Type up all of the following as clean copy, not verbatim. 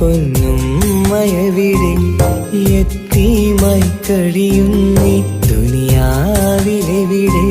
പൊന്നുമ്മയവിടെ യത്തീമായി കഴിയുന്നീ ദുനിയാവിലെവിടെ.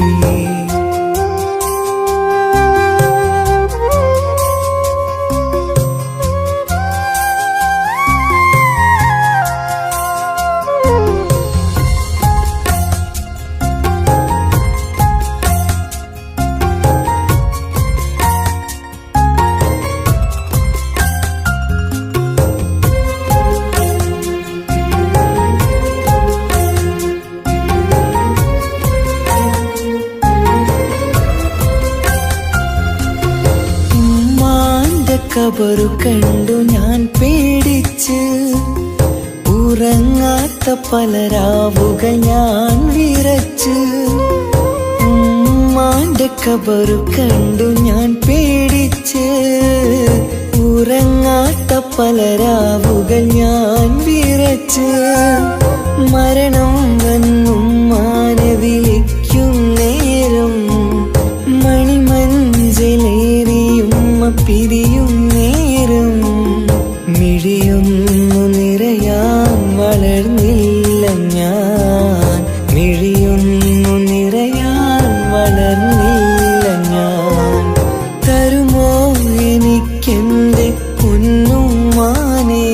ഖബറു കണ്ടു ഞാൻ പേടിച്ച് ഉറങ്ങാത്ത പല രാവുകൾ ഞാൻ വിറച്ച്. ഉമ്മാന്റെ ഖബറു കണ്ടു ഞാൻ പേടിച്ച് ഉറങ്ങാത്ത പല രാവുകൾ ഞാൻ വിറച്ച്. മരണം വന്നുമ്മാനെ വിളിക്കും നേരം മണിമഞ്ചലേറിയുമ്മ പിരിയും നേരം മിഴിയൊന്നു നിറയാൻ വളർന്നില്ല ഞാൻ. മിഴിയൊന്നു നിറയാൻ വളർന്നില്ല ഞാൻ. തരുമോ എനിക്കെന്റെ പൊന്നുമ്മാനെ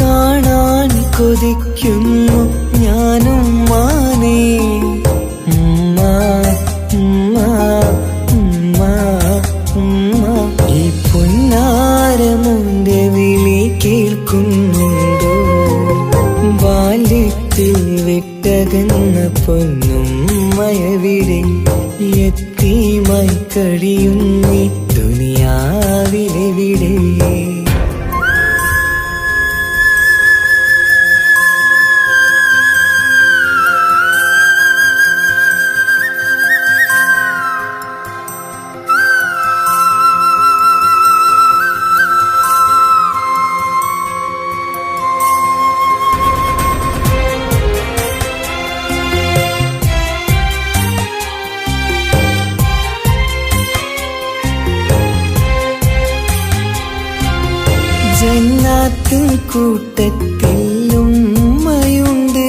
കാണാൻ കൊതിക്കുന്നു ഞാനും മാനേ. ഉമ്മ ഉമ്മ ഉമ്മ ഉമ്മ ഈ പൊന്നാരമുന്റെ വിളി കേൾക്കുന്നുണ്ടോ? ബാല്യത്തിൽ വിട്ടകന്ന പൊന്നുമ്മയവിടെ യത്തീമായി കഴിയുന്നീ ദുനിയാവിലെവിടെ. ജന്നാത്തിൻ കൂട്ടത്തിൽ ഉമ്മയുണ്ട്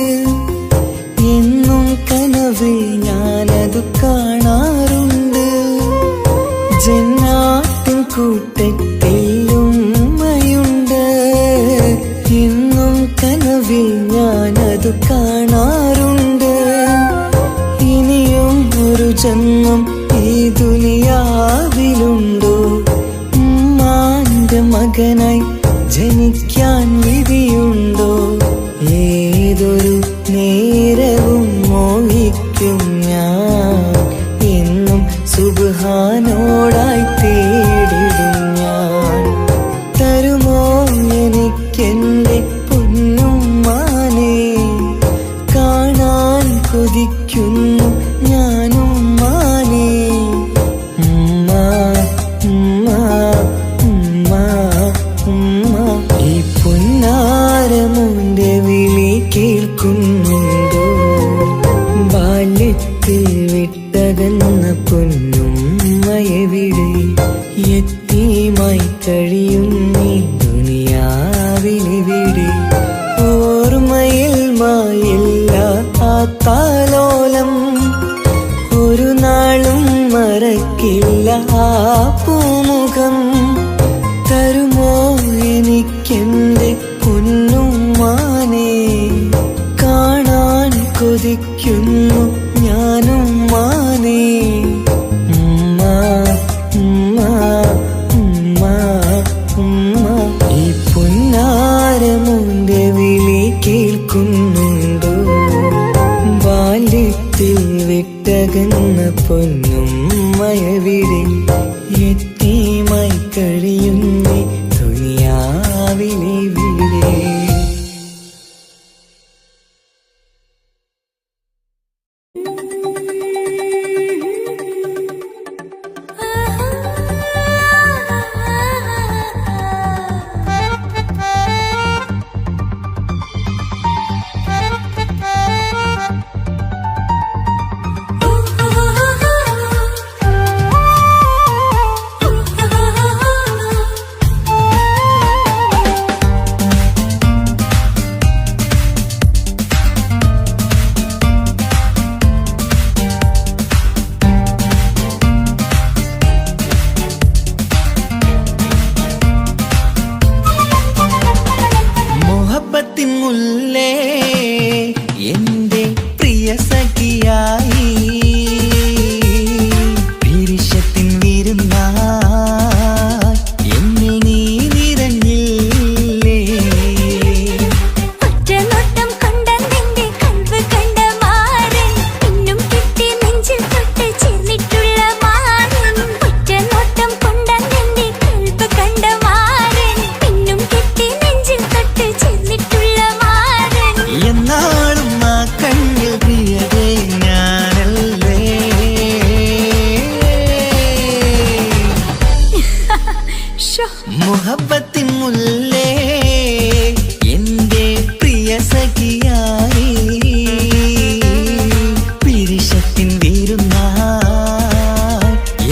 എന്നും കനവിൽ ഞാനതു കാണാറുണ്ട്. ജന്നാത്തിൻ കൂട്ടത്തിൽ ഉമ്മയുണ്ട് എന്നും കനവിൽ ഞാനതു കാണാറുണ്ട്. ഇനിയും ഒരു ജന്മം ഈ ദുനിയാവിലുണ്ടോ? ഉമ്മാന്റെ മകനായി ജനിക്കാൻ വിധിയുണ്ടോ? ഏതൊരു നേരവും മോഹിക്കും ഞാൻ എന്നും സുബ്ഹാനോടായി തേടിടും ഞാൻ. തരുമോ എനിക്കെന്റെ പൊന്നുമ്മാനെ കാണാൻ കൊതിക്കുന്നു ഞാനും മാനേ. ഉമ്മ ഉമ്മ ഉമ്മ ഉമ്മ ഈ പൊന്നാരമുന്റെ വിളി കേൾക്കുന്നുണ്ടോ? ബാല്യത്തിൽ വിട്ടകന്ന പൊന്നുമ്മയവിടെ യത്തീമായി കഴിയുന്നീ ദുനിയാവിലെവിടെ. ഓർമ്മയിൽ മായില്ല ആ താലോലം ഒരു നാളും മറക്കില്ല ആ പൂമുഖം. തരുമോ എനിക്കെന്റെ പൊന്നുമ്മാനെ കാണാൻ കൊതിക്കുന്നു ഞാനും മാനേ. ഉമ്മ ഉമ്മ ഉമ്മ ഉമ്മ ഈ പൊന്നാരമുന്റെ വിളി കേൾക്കുന്നുണ്ടോ? ബാല്യത്തിൽ വിട്ടകന്ന പൊന്നുമ്മയവിടെ യത്തീമായി കഴിയുന്നീ ദുനിയാവിലെവിടെ. Oh സഖിയായി പിരിശത്തിൻ വിരുന്നായി എന്നിൽ നീ നിറഞ്ഞില്ലേ. ഒറ്റനോട്ടം കൊണ്ടെന്റെ കൽവ് കണ്ട മാരൻ പിന്നും കിട്ടി നെഞ്ചിൽ തൊട്ട് ചേർന്നിട്ടുള്ള മാരൻ. ഒറ്റനോട്ടം കൊണ്ടെന്റെ കൽവ് കണ്ട മാരൻ പിന്നും കിട്ടി നെഞ്ചിൽ തൊട്ട് ചേർന്നിട്ടുള്ള മാരൻ. എന്നാളും ആ കണ്ണിൽ പ്രിയതേ ഞാനല്ലേ. മുഹബത്തിൻ മുല്ലേ എന്റെ പ്രിയ സഖിയായി പിരിശത്തിൻ വിരുന്നായി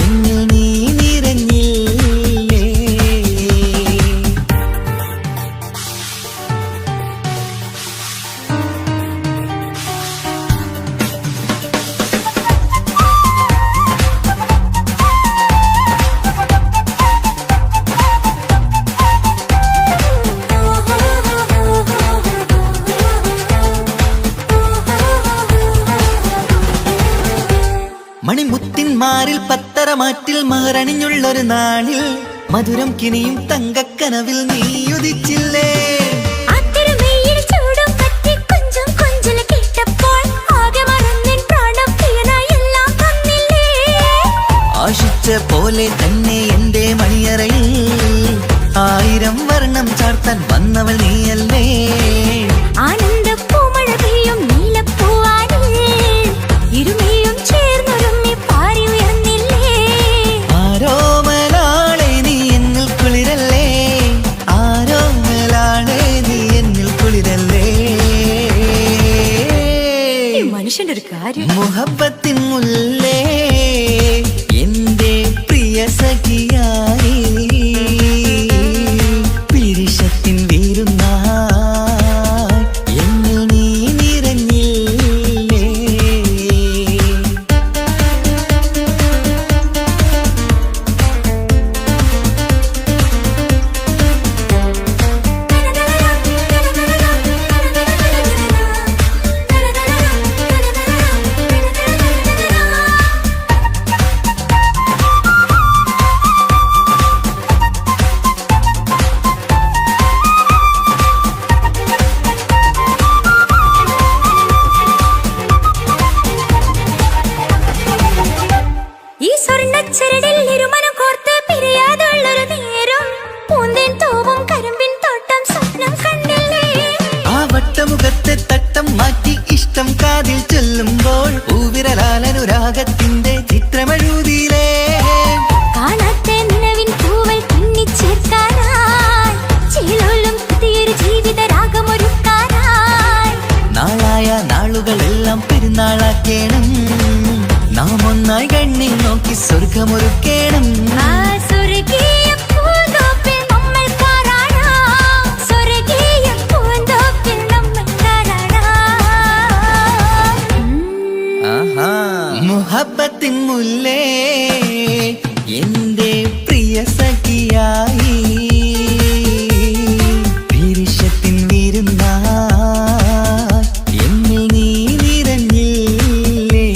എന്നിൽ നീ നിറഞ്ഞില്ലേ. മണിമുത്തിന്മാരിൽ പത്തരമാറ്റിൽ മഹറണിഞ്ഞുള്ളൊരു നാളിൽ മധുരം കിനിയും തങ്കക്കനവിൽ നീ ഉദിച്ചില്ലേ. ആ തിരുമേയിൽ ചൂടും പറ്റി കൊഞ്ചും കൊഞ്ചല് കേട്ടപ്പോൾ ആകെ മറന്നിൻ പ്രാണം പ്രിയനായി എല്ലാം തന്നില്ലേ. ആശിച്ച പോലെ തന്നെ എന്റെ മണിയറയിൽ 1000 വർണ്ണം ചാർത്താൻ വന്നവൾ നീയല്ലേ. ആനന്ദ പൂമഴ പെയ്യും നീലപ്പൂവാനിൽ ഇരുമേയും ചേർന്നൊരുമ്മി പാറി ഉയർന്നില്ലേ. ആരോമലാളെ നീ എന്നിൽ കുളിരല്ലേ. ആരോമലാളെ നീ എന്നിൽ കുളിരല്ലേ. മനുഷ്യന്റെ ഒരു കാര്യം. മുഹബത്തിൻ മുല്ലേ എന്റെ പ്രിയ സഖിയായി പിരിശത്തിൻ വിരുന്നായി എന്നിൽ നീ നിറഞ്ഞില്ലേ. ഈ സ്വർണ്ണച്ചരടിൽ ഇരുമനം കോർത്ത് പിരിയാതുള്ളൊരു നേരം പൂന്തേൻ തോവും കരിമ്പിൻ തോട്ടം സ്വപ്നം കണ്ടില്ലേ. ആ വട്ടമുഖത്തെ തട്ടം മാറ്റി ഇഷ്ടം കാതിൽ ചൊല്ലുമ്പോൾ പൂവിരലാലനുരാഗത്തിന്റെ ചിത്രമെഴുതിയിലേ. കാണാത്ത നിലവിൻ പൂവൽ തുന്നിച്ചേർക്കാനായി ചേലോലും പുതിയൊരു ജീവിത രാഗമൊരുക്കാനായി നാളായ നാളുകളെല്ലാം പെരുന്നാളാക്കേണം. നാം ഒന്നായി കണ്ണിൽ നോക്കി സ്വർഗമൊരുക്കേണം. ആ സ്വർഗീയ പൂന്തോപ്പിൽ നമ്മൾ കാണാം. സ്വർഗീയ പൂന്തോപ്പിൽ നമ്മൾ കാണാം. ആഹാ. മുഹബത്തിൻ മുല്ലേ എന്റെ പ്രിയ സഖിയായി പിരിശത്തിൻ വിരുന്നായി എന്നിൽ നീ നിറഞ്ഞില്ലേ.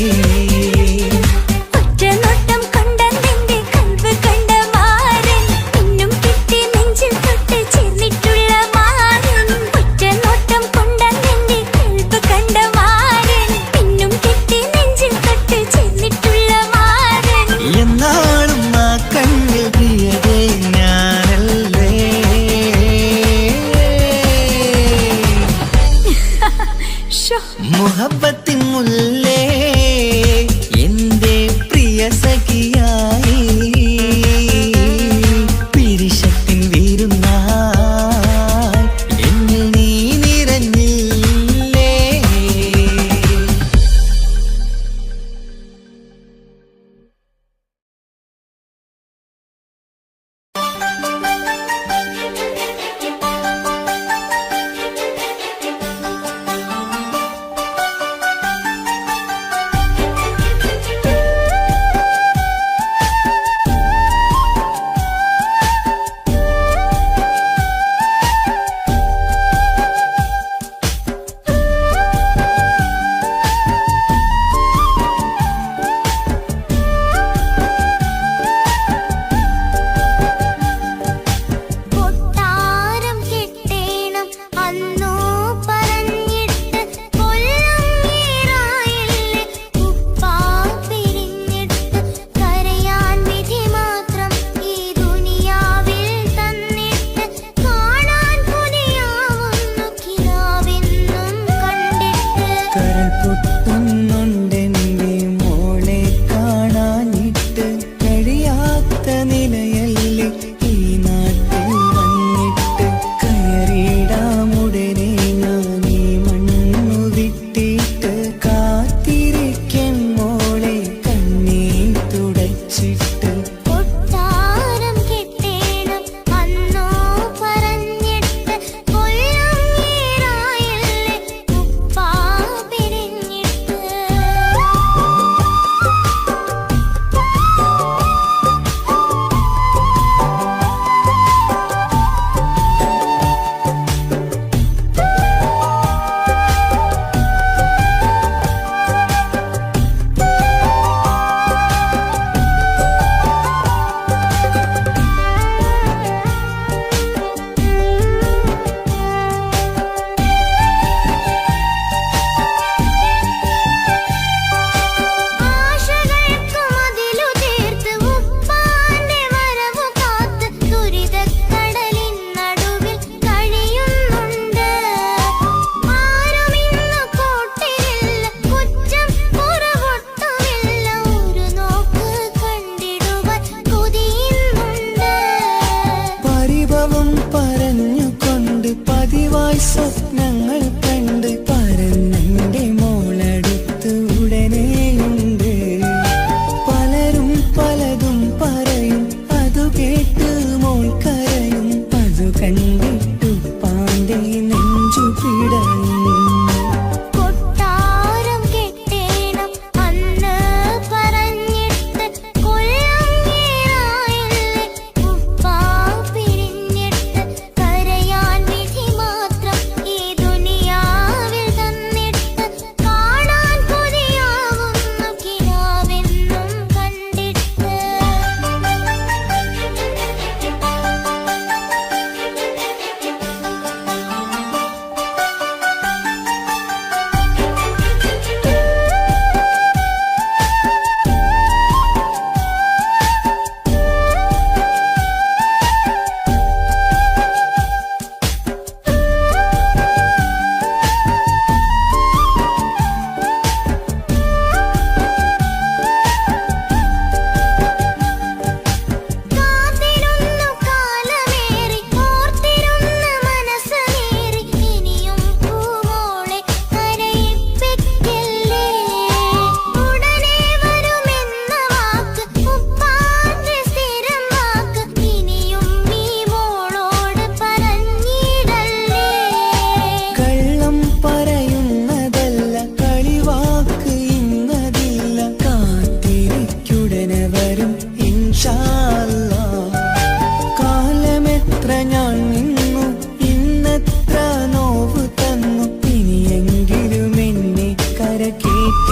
ഒറ്റനോട്ടം കൊണ്ടെന്റെ കൽവ് കണ്ട മാരൻ പിന്നും കിട്ടി നെഞ്ചിൽ തൊട്ട് ചേർന്നിട്ടുള്ള മാരൻ. ഒറ്റനോട്ടം കൊണ്ടെന്റെ കൽവ് കണ്ട മാരൻ പിന്നും കിട്ടി നെഞ്ചിൽ തൊട്ട് ചേർന്നിട്ടുള്ള മാരൻ. എന്നാളും ആ കണ്ണിൽ പ്രിയതേ ഞാൻ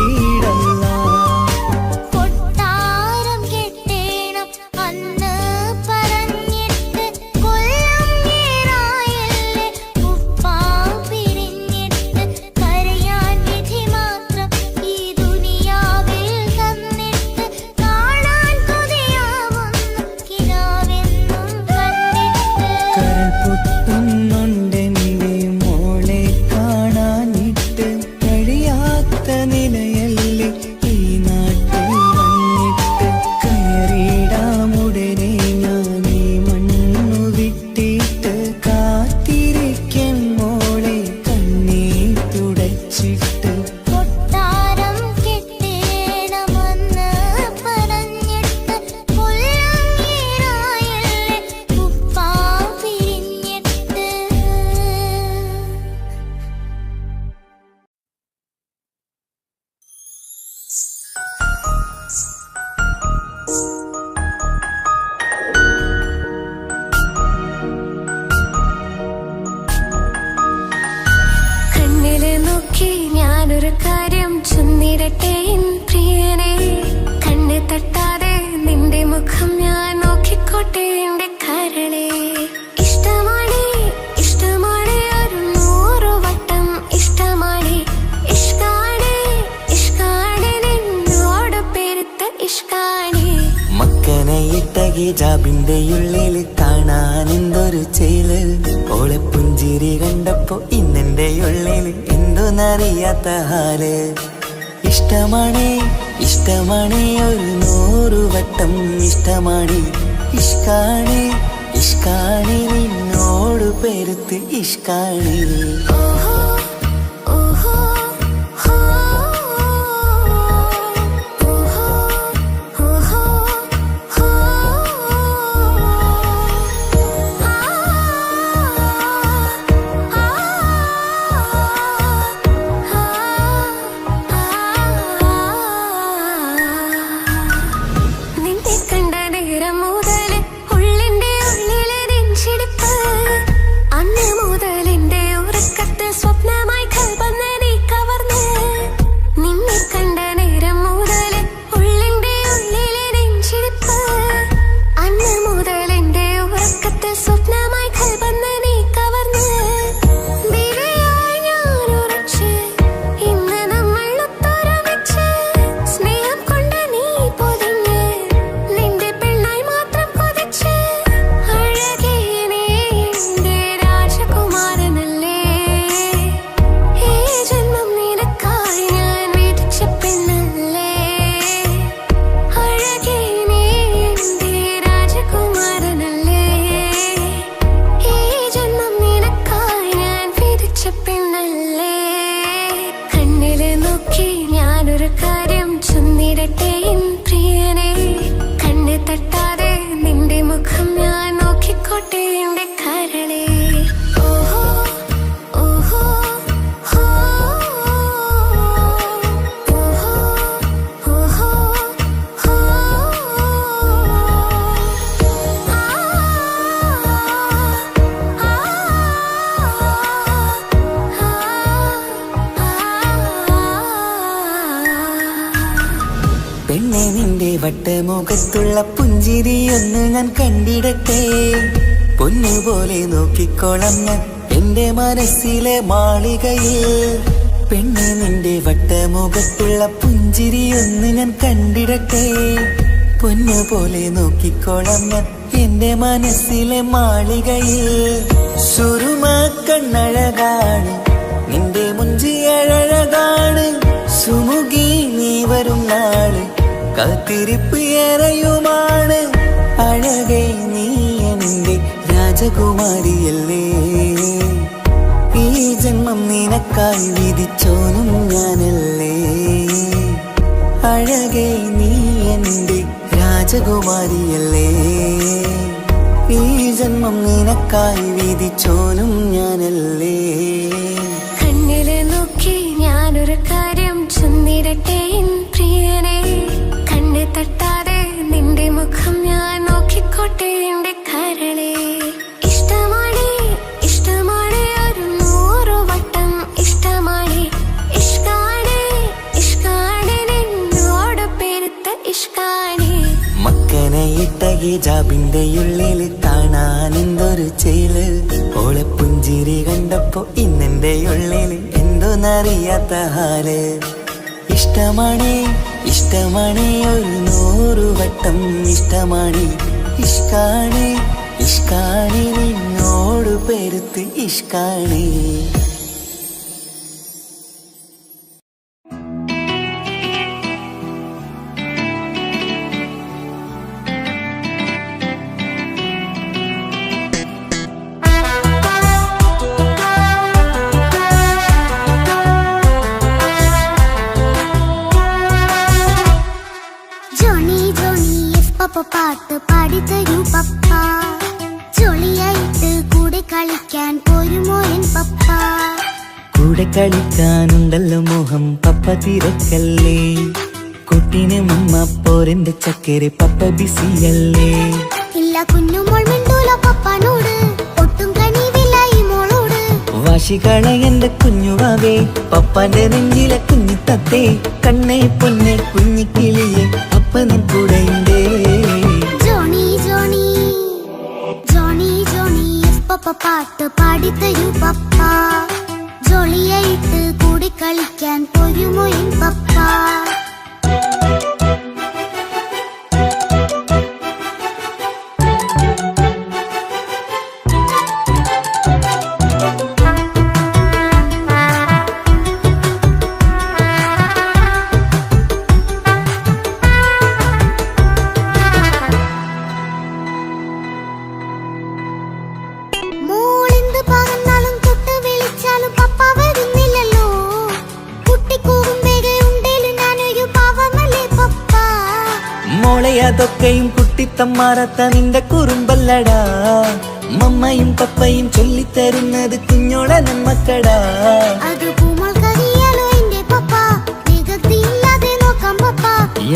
ഏറ്റിടല്ല. കൊട്ടാരം കെട്ടേണം അന്ന് പറഞ്ഞിട്ട് കൊല്ലം ഏറായല്ലേ ഉപ്പാ പിരിഞ്ഞിട്ട് കരയാൻ വിധി മാത്രം ഈ ദുനിയാവിൽ തന്നിട്ട് കാണാൻ കൊതിയാവുന്നു കിനാവെന്നും കണ്ടിട്ട്. കരൾ പൊട്ടുന്നുണ്ടെന്റെ മോളെ കാണാനിട്ട് കഴിയാത്ത നിലയല്ലേ ഈ നാട്ടിൽ വന്നിട്ട്. കയറിടാമുടനെ ഞാൻ ഈ മണ്ണു വിട്ടിട്ട് കാത്തിരിക്കും മോളെ കണ്ണീർ തുടച്ചിട്ട്. കൊട്ടാരം കെട്ടേണമെന്ന് പറഞ്ഞിട്ട് കൊല്ലം ഏറായല്ലേ ഉപ്പാ പിരിഞ്ഞിട്ട്. കണ്ണില് നോക്കി ഞാനൊരു കാര്യം ചൊന്നിടട്ടെ എൻ പ്രിയനെ. കണ്ണ് തട്ടാതെ നിന്റെ മുഖം ഞാൻ നോക്കിക്കോട്ടെ എന്റെ കരളെ. ഇഷ്ടമാണ് ഇഷ്ടമാണ് ഒരു 100 വട്ടം ഇഷ്ടമാണ്. ഇഷ്കാണ് ഇഷ്കാണ് നിന്നോട് പെരുത്ത ഇഷ്കാണ്. മക്കനയിട്ട ഹിജാബിന്റെ ഉള്ളിൽ കാണാൻ എന്തൊരു ചേല്. ഓളെ പുഞ്ചിരി കണ്ടപ്പോ ഇന്നെന്റെ ഉള്ളിൽ എന്തോന്നറിയാത്ത ഹാല്. ഇഷ്ടമാണ് ഇഷ്ടമാണ് ഒരു 100 വട്ടം ഇഷ്ടമാണ്. ഇഷ്കാണ് ഇഷ്കാണ് നിന്നോട് പെരുത്ത് ഇഷ്കാണ്. ഓഹോ ഓഹോ ഹോ ഓഹോ ഓഹോ ഹോ നിന്നെ കണ്ട നേരം മുതൽ ഉള്ളിന്റെ ഉള്ളിലെ നെഞ്ചിടിപ്പ്. അന്ന് മുതൽ എന്റെ ഉറക്കത്തിൽ സ്വപ്നമായി കൽപ്പന നീ കവർന്ന്. നിന്നെ കണ്ട നേരം മുതൽ ഉള്ളിന്റെ ഉള്ളിലെ നെഞ്ചിടിപ്പ്. അന്ന് മുതൽ എന്റെ ഉറക്കത്തിൽ സ്വപ്നമായി കൽപ്പന നീ കവർന്ന്. വിരയായി ഞാൻ ഉറച്ച് ഇന്ന് നമ്മൾ ഒത്തൊരുമിച്ച്. സ്നേഹം കൊണ്ട് നീ പൊതിഞ്ഞ് നിന്റെ പെണ്ണായി മാത്രം കൊതിച്ച്. അഴകേ നീ എന്റെ രാജകുമാരനല്ലേ. ഈ ജന്മം നിനക്കായി ഞാൻ വിധിച്ച പെണ്ണല്ലേ. അഴകേ നീ എന്റെ രാജകുമാരനല്ലേ. ഈ ജന്മം നിനക്കായി ഞാൻ വിധിച്ച പെണ്ണല്ലേ. കണ്ണില് നോക്കി ഞാനൊരു കാര്യം ചൊന്നിടട്ടെ എൻ പ്രിയനെ. കണ്ണ് തട്ടാതെ നിന്റെ മുഖം ഞാൻ നോക്കിക്കോട്ടെ എന്റെ കരളെ. ഓഹോ ഓഹോ ഹോ ഓഹോ ഓഹോ ഹോ പെണ്ണെ നിന്റെ വട്ടമുഖത്തുള്ള പുഞ്ചിരിയൊന്ന് ഞാൻ കണ്ടിടട്ടെ. പൊന്നുപോലെ നോക്കിക്കോളാം ഞാൻ എന്റെ മനസ്സിലെ മാളികയിൽ. പെണ്ണെ നിന്റെ വട്ടമുഖത്തുള്ള പുഞ്ചിരിയൊന്ന് ഞാൻ കണ്ടിടട്ടെ. പൊന്നുപോലെ നോക്കിക്കോളാം ഞാൻ എന്റെ മനസ്സിലെ മാളികയിൽ. സുറുമ കണ്ണഴകാണ് നിന്റെ മുഞ്ചിയഴകാണ്. സുമുഖി നീ വരും നാള് കാത്തിരിപ്പ് ഏറെയുമാണ്. അഴകേ നീ എന്റെ രാജകുമാരിയല്ലേ. ഈ ജന്മം നിനക്കായി വിധിച്ചോനും ഞാനല്ലേ. അഴകേ നീ എന്റെ രാജകുമാരിയല്ലേ. ഈ ജന്മം നിനക്കായി വിധിച്ചോനും ഞാനല്ലേ. കണ്ണില് നോക്കി ഞാനൊരു കാര്യം ചൊന്നിടട്ടെ എൻ പ്രിയനെ. കണ്ണ് തട്ടാതെ നിന്റെ മുഖം ഞാൻ നോക്കിക്കോട്ടെ എന്റെ കരളെ. ഇഷ്ടമാണ് ഇഷ്ടമാണ് ഒരു 100 വട്ടം ഇഷ്ടമാണ്. ഇഷ്കാണ് ഇഷ്കാണ് ഹിജാബിന്റെ ഉള്ളിൽ കാണാൻ എന്തൊരു ചേല്. ഓളെ പുഞ്ചിരി കണ്ടപ്പോ ഇന്നെന്റെ ഉള്ളിൽ എന്തോന്നറിയാത്ത ഹാല്. ഇഷ്ടമാണേ ഇഷ്ടമാണേ ഒരു 100 വട്ടം ഇഷ്ടമാണേ. ഇഷ്കാണേ ഇഷ്കാണേ നിന്നോട് പെരുത്ത് ഇഷ്കാണേ. പാട്ട് പാടിത്തരൂ പപ്പ. ജോളിയായിട്ട് കൂടെ കളിക്കാൻ പോരുമോ എൻ പപ്പ? കൂടെ കളിക്കാനുണ്ടല്ലോ മോഹം പപ്പ തിരക്കല്ലേ. കുട്ടീനെ മമ്മ പോരെന്റെ ചക്കരെ പപ്പ ബിസിയല്ലേ. ഇല്ല കുഞ്ഞുമോൾ മിണ്ടൂല പപ്പനോട്, ഒട്ടും കണിവില്ല ഈ മോളോട്. വാശികള എന്റെ കുഞ്ഞുവാവേ, പപ്പാന്റെ നെഞ്ചിലെ കുഞ്ഞിത്തത്തേ. കണ്ണേ പൊന്നെ കുഞ്ഞിക്കിളിയെ അപ്പനും കൂടെയുണ്ടേ. ജോണി ജോണി ജോണി ജോണി പപ്പ പാട്ട് പാടിത്തരൂ പപ്പ. ജോളിയായിട്ട് കൂടെ കളിക്കാൻ പോരുമോ എൻ പപ്പ? അതൊക്കെയും കുട്ടിത്തമ്മാറത്ത നിന്റെ കുറുമ്പല്ലടാ. മമ്മയും പപ്പയും ചൊല്ലിത്തരുന്നത് കുഞ്ഞോളെ നമ്മക്കടാ.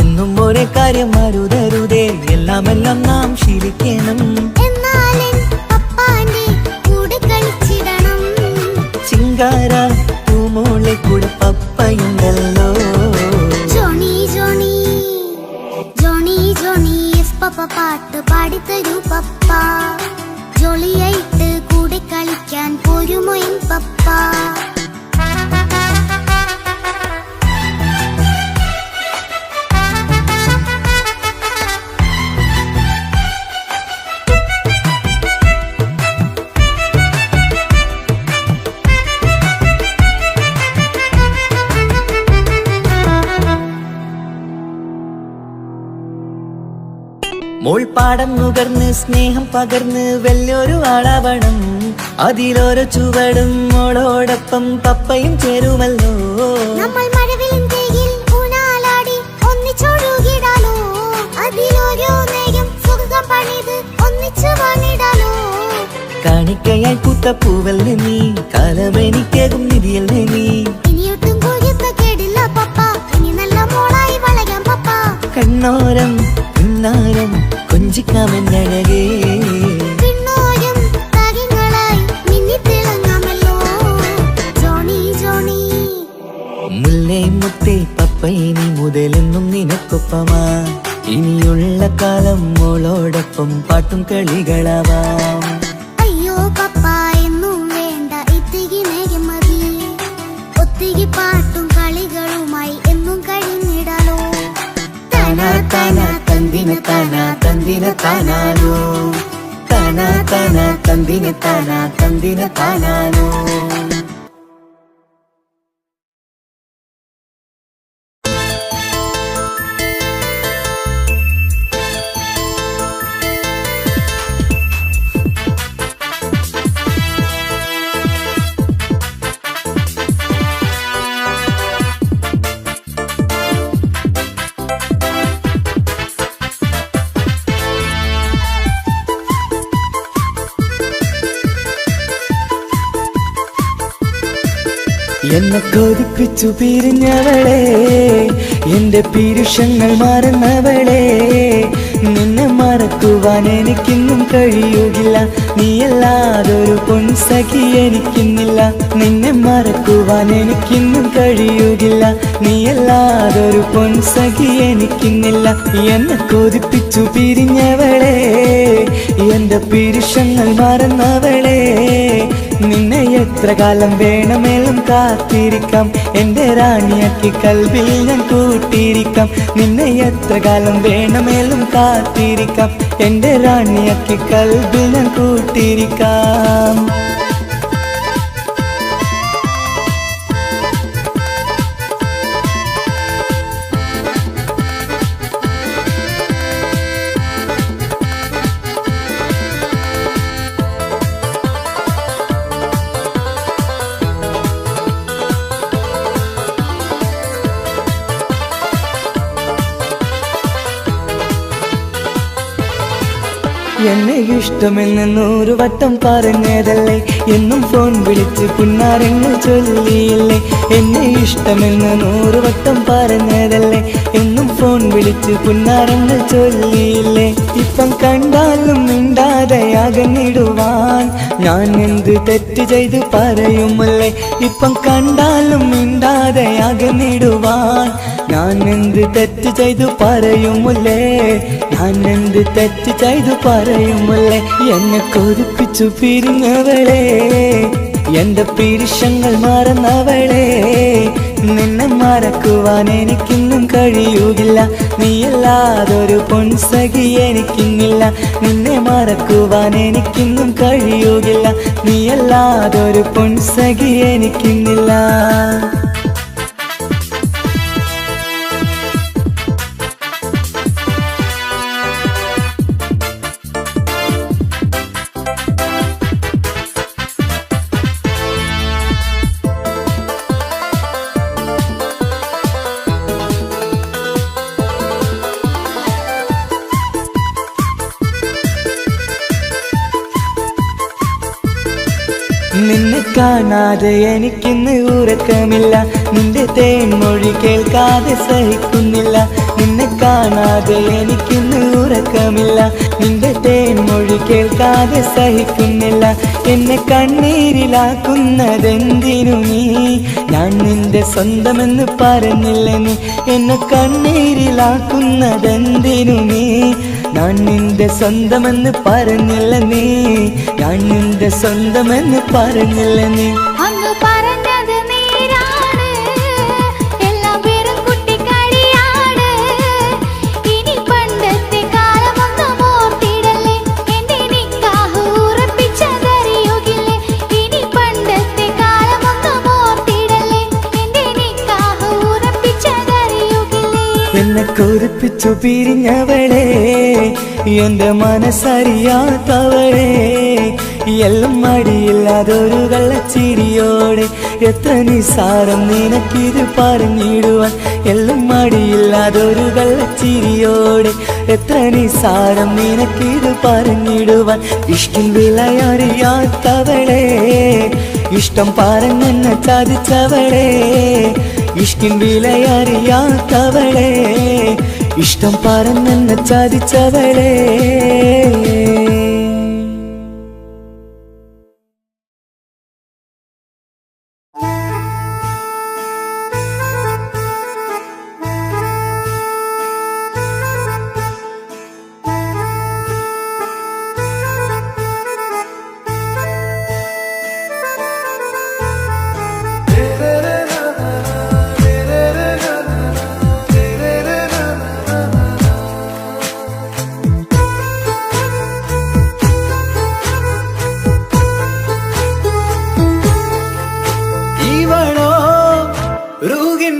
എന്നും ഒരേ കാര്യം അരുതരുതേ, എല്ലാമെല്ലാം നാം ശീലിക്കണം. ചിങ്കാര പൂമോളെ കൂടെ പപ്പയുണ്ടല്ലോ. പപ്പ പാട്ട് പാടിത്തരൂ പപ്പ. ജോളിയായിട്ട് കൂടെ കളിക്കാൻ പോരുമോ എൻ പപ്പ? മോൾ പാടം നുകർന്ന് സ്നേഹം പകർന്ന് വലിയൊരു ആളാവണം. അതിലോരോ ചുവടും മോളോടൊപ്പം പപ്പയും ചേരുമല്ലോ. നമ്മൾ മഴവിലും തേയിൽ ഊനാലാടി ഒന്നിച്ചൊഴുകിടാലോ. അതിലോരോ നേരം സുഖം പണിത് ഒന്നിച്ചു വാണിടാലോ. കാണിക്കയായി പൂത്ത പൂവല്ലേ നീ, കാലമെനിക്കേകും നിധിയല്ലേ നീ. ഇനിയൊട്ടും കുഴിത്ത കേടില്ല പപ്പ, ഇനി നല്ല മോളായി വളരാം പപ്പ. കണ്ണോരം പിന്നാരം കൊഞ്ചിക്കാമെന്നഴകേ. മുല്ലേ മുത്തേ പപ്പയിനി മുതലെന്നും നിനക്കൊപ്പമാ. ഇനിയുള്ള കാലം മോളോടൊപ്പം പാട്ടും കളികളാവാം. അയ്യോ പപ്പ എന്നും വേണ്ട ഇത്തിരി നേരം മതി. ഒത്തിരി പാട്ടും കളികളുമായി എന്നും കഴിഞ്ഞിടാലോ. താനാ താനാ തന്തിന താനാ തന്തിന താനാനോ. താനാ താനാ തന്തിന താനാ തന്തിന താനാനോ. എന്നെ കൊതിപ്പിച്ചു പിരിഞ്ഞവളെ, എന്റെ പീരുഷങ്ങൾ മറന്നവളെ. നിന്നെ മറക്കുവാൻ എനിക്കിന്നും കഴിയുകില്ല, നീ നീയല്ലാതൊരു പൊൻസഖി എനിക്കിന്നില്ല, നിന്നെ മറക്കുവാൻ എനിക്കിന്നും കഴിയുകില്ല. നീയല്ലാതൊരു പൊൻസഖി എനിക്കിന്നില്ല. എന്നെ കൊതിപ്പിച്ചു പിരിഞ്ഞവളെ, എന്റെ പിരിശങ്ങൾ മറന്നവളെ, നിന്നെ എത്ര കാലം വേണമെങ്കിലും കാത്തിരിക്കാം. എന്റെ റാണിയാക്കി കൽവിൽ ഞാൻ കൂട്ടിയിരിക്കാം. നിന്നെ എത്ര കാലം വേണമെങ്കിലും കാത്തിരിക്കാം. എന്റെ റാണിയാക്കി കൽവിൽ ഞാൻ കൂട്ടിയിരിക്കാം. എന്നെ ഇഷ്ടമെന്ന് 100 വട്ടം പറഞ്ഞതല്ലേ, എന്നും ഫോൺ വിളിച്ച് പുന്നാരങ്ങൾ ചൊല്ലിയില്ലേ. എന്നെ ഇഷ്ടമെന്ന് 100 വട്ടം പറഞ്ഞതല്ലേ, എന്നും ഫോൺ വിളിച്ച് പുന്നാരങ്ങൾ ചൊല്ലിയില്ലേ. ഇപ്പം കണ്ടാലും മിണ്ടാതെ അകന്നിടുവാൻ ഞാൻ എന്ത് തെറ്റ് ചെയ്ത് പറയുമല്ലേ. ഇപ്പം കണ്ടാലും മിണ്ടാതെ അകന്നിടുവാൻ ഞാൻ എന്ത് തെറ്റ് ചെയ്തു പറയുമല്ലേ. ഞാൻ എന്ത് തെറ്റ് ചെയ്തു പറയുമല്ലേ. എന്നെ കൊതിപ്പിച്ചു പിരിഞ്ഞവളെ, എന്റെ പിരിശങ്ങൾ മറന്നവളെ, നിന്നെ മറക്കുവാൻ എനിക്കിന്നും കഴിയുകില്ല. നീയല്ലാതൊരു പൊൻസഖി എനിക്കിന്നില്ല, നിന്നെ മറക്കുവാൻ എനിക്കിന്നും കഴിയുകില്ല. നീയല്ലാതൊരു പൊൻസഖി എനിക്കിന്നില്ല. നിന്നെ കാണാതെ എനിക്കിന്ന് ഉറക്കമില്ല, നിന്റെ തേൻമൊഴി കേൾക്കാതെ സഹിക്കുന്നില്ല. നിന്നെ കാണാതെ എനിക്കിന്ന് ഉറക്കമില്ല, നിന്റെ തേൻമൊഴി കേൾക്കാതെ സഹിക്കുന്നില്ല. എന്നെ കണ്ണീരിലാക്കുന്നതെന്തിനു നീ, ഞാൻ നിന്റെ സ്വന്തമെന്ന് പറഞ്ഞില്ല നീ. എന്നെ കണ്ണീരിലാക്കുന്നതെന്തിനു നീ, ഞാൻ നിന്റെ സ്വന്തമെന്ന് പറഞ്ഞില്ല നീ. ഞാൻ നിന്റെ സ്വന്തമെന്ന് പറഞ്ഞില്ല നീ. അങ്ങ് പറഞ്ഞത് നേരാണ്, എല്ലാം വെറും കുട്ടിക്കളിയാണ്. ഇനി പണ്ടത്തെ കാലമൊന്നും ഓർത്തിടല്ലേ, എന്റെ നിക്കാഹ് ഉറപ്പിച്ചതറിയുകില്ലേ. ഇനി പണ്ടത്തെ കാലമൊന്നും ഓർത്തിടല്ലേ, എന്റെ നിക്കാഹ് ഉറപ്പിച്ചതറിയുകില്ലേ. എന്നെ കൊതിപ്പിച്ചു പിരിഞ്ഞവളെ, എന്റെ മനസ്സറിയാത്തവളെ, എല്ലാം മടിയില്ലാതൊരു കള്ളച്ചിരിയോടെ, എത്ര നിസാരം നിനക്കിത് പറഞ്ഞിടുവാൻ. എല്ലാം മടിയില്ലാതൊരു കള്ളച്ചിരിയോടെ, എത്ര നിസാരം നിനക്കിത് പറഞ്ഞിടുവാൻ. ഇഷ്ടം വിലയറിയാത്തവളെ, ഇഷ്ടം പറഞ്ഞെന്നെ ചതിച്ചവളെ, ഇഷ്കിൻ വിലയറിയാത്തവളെ, ഇഷ്ടം പറഞ്ഞെന്നെ ചതിച്ചവളെ.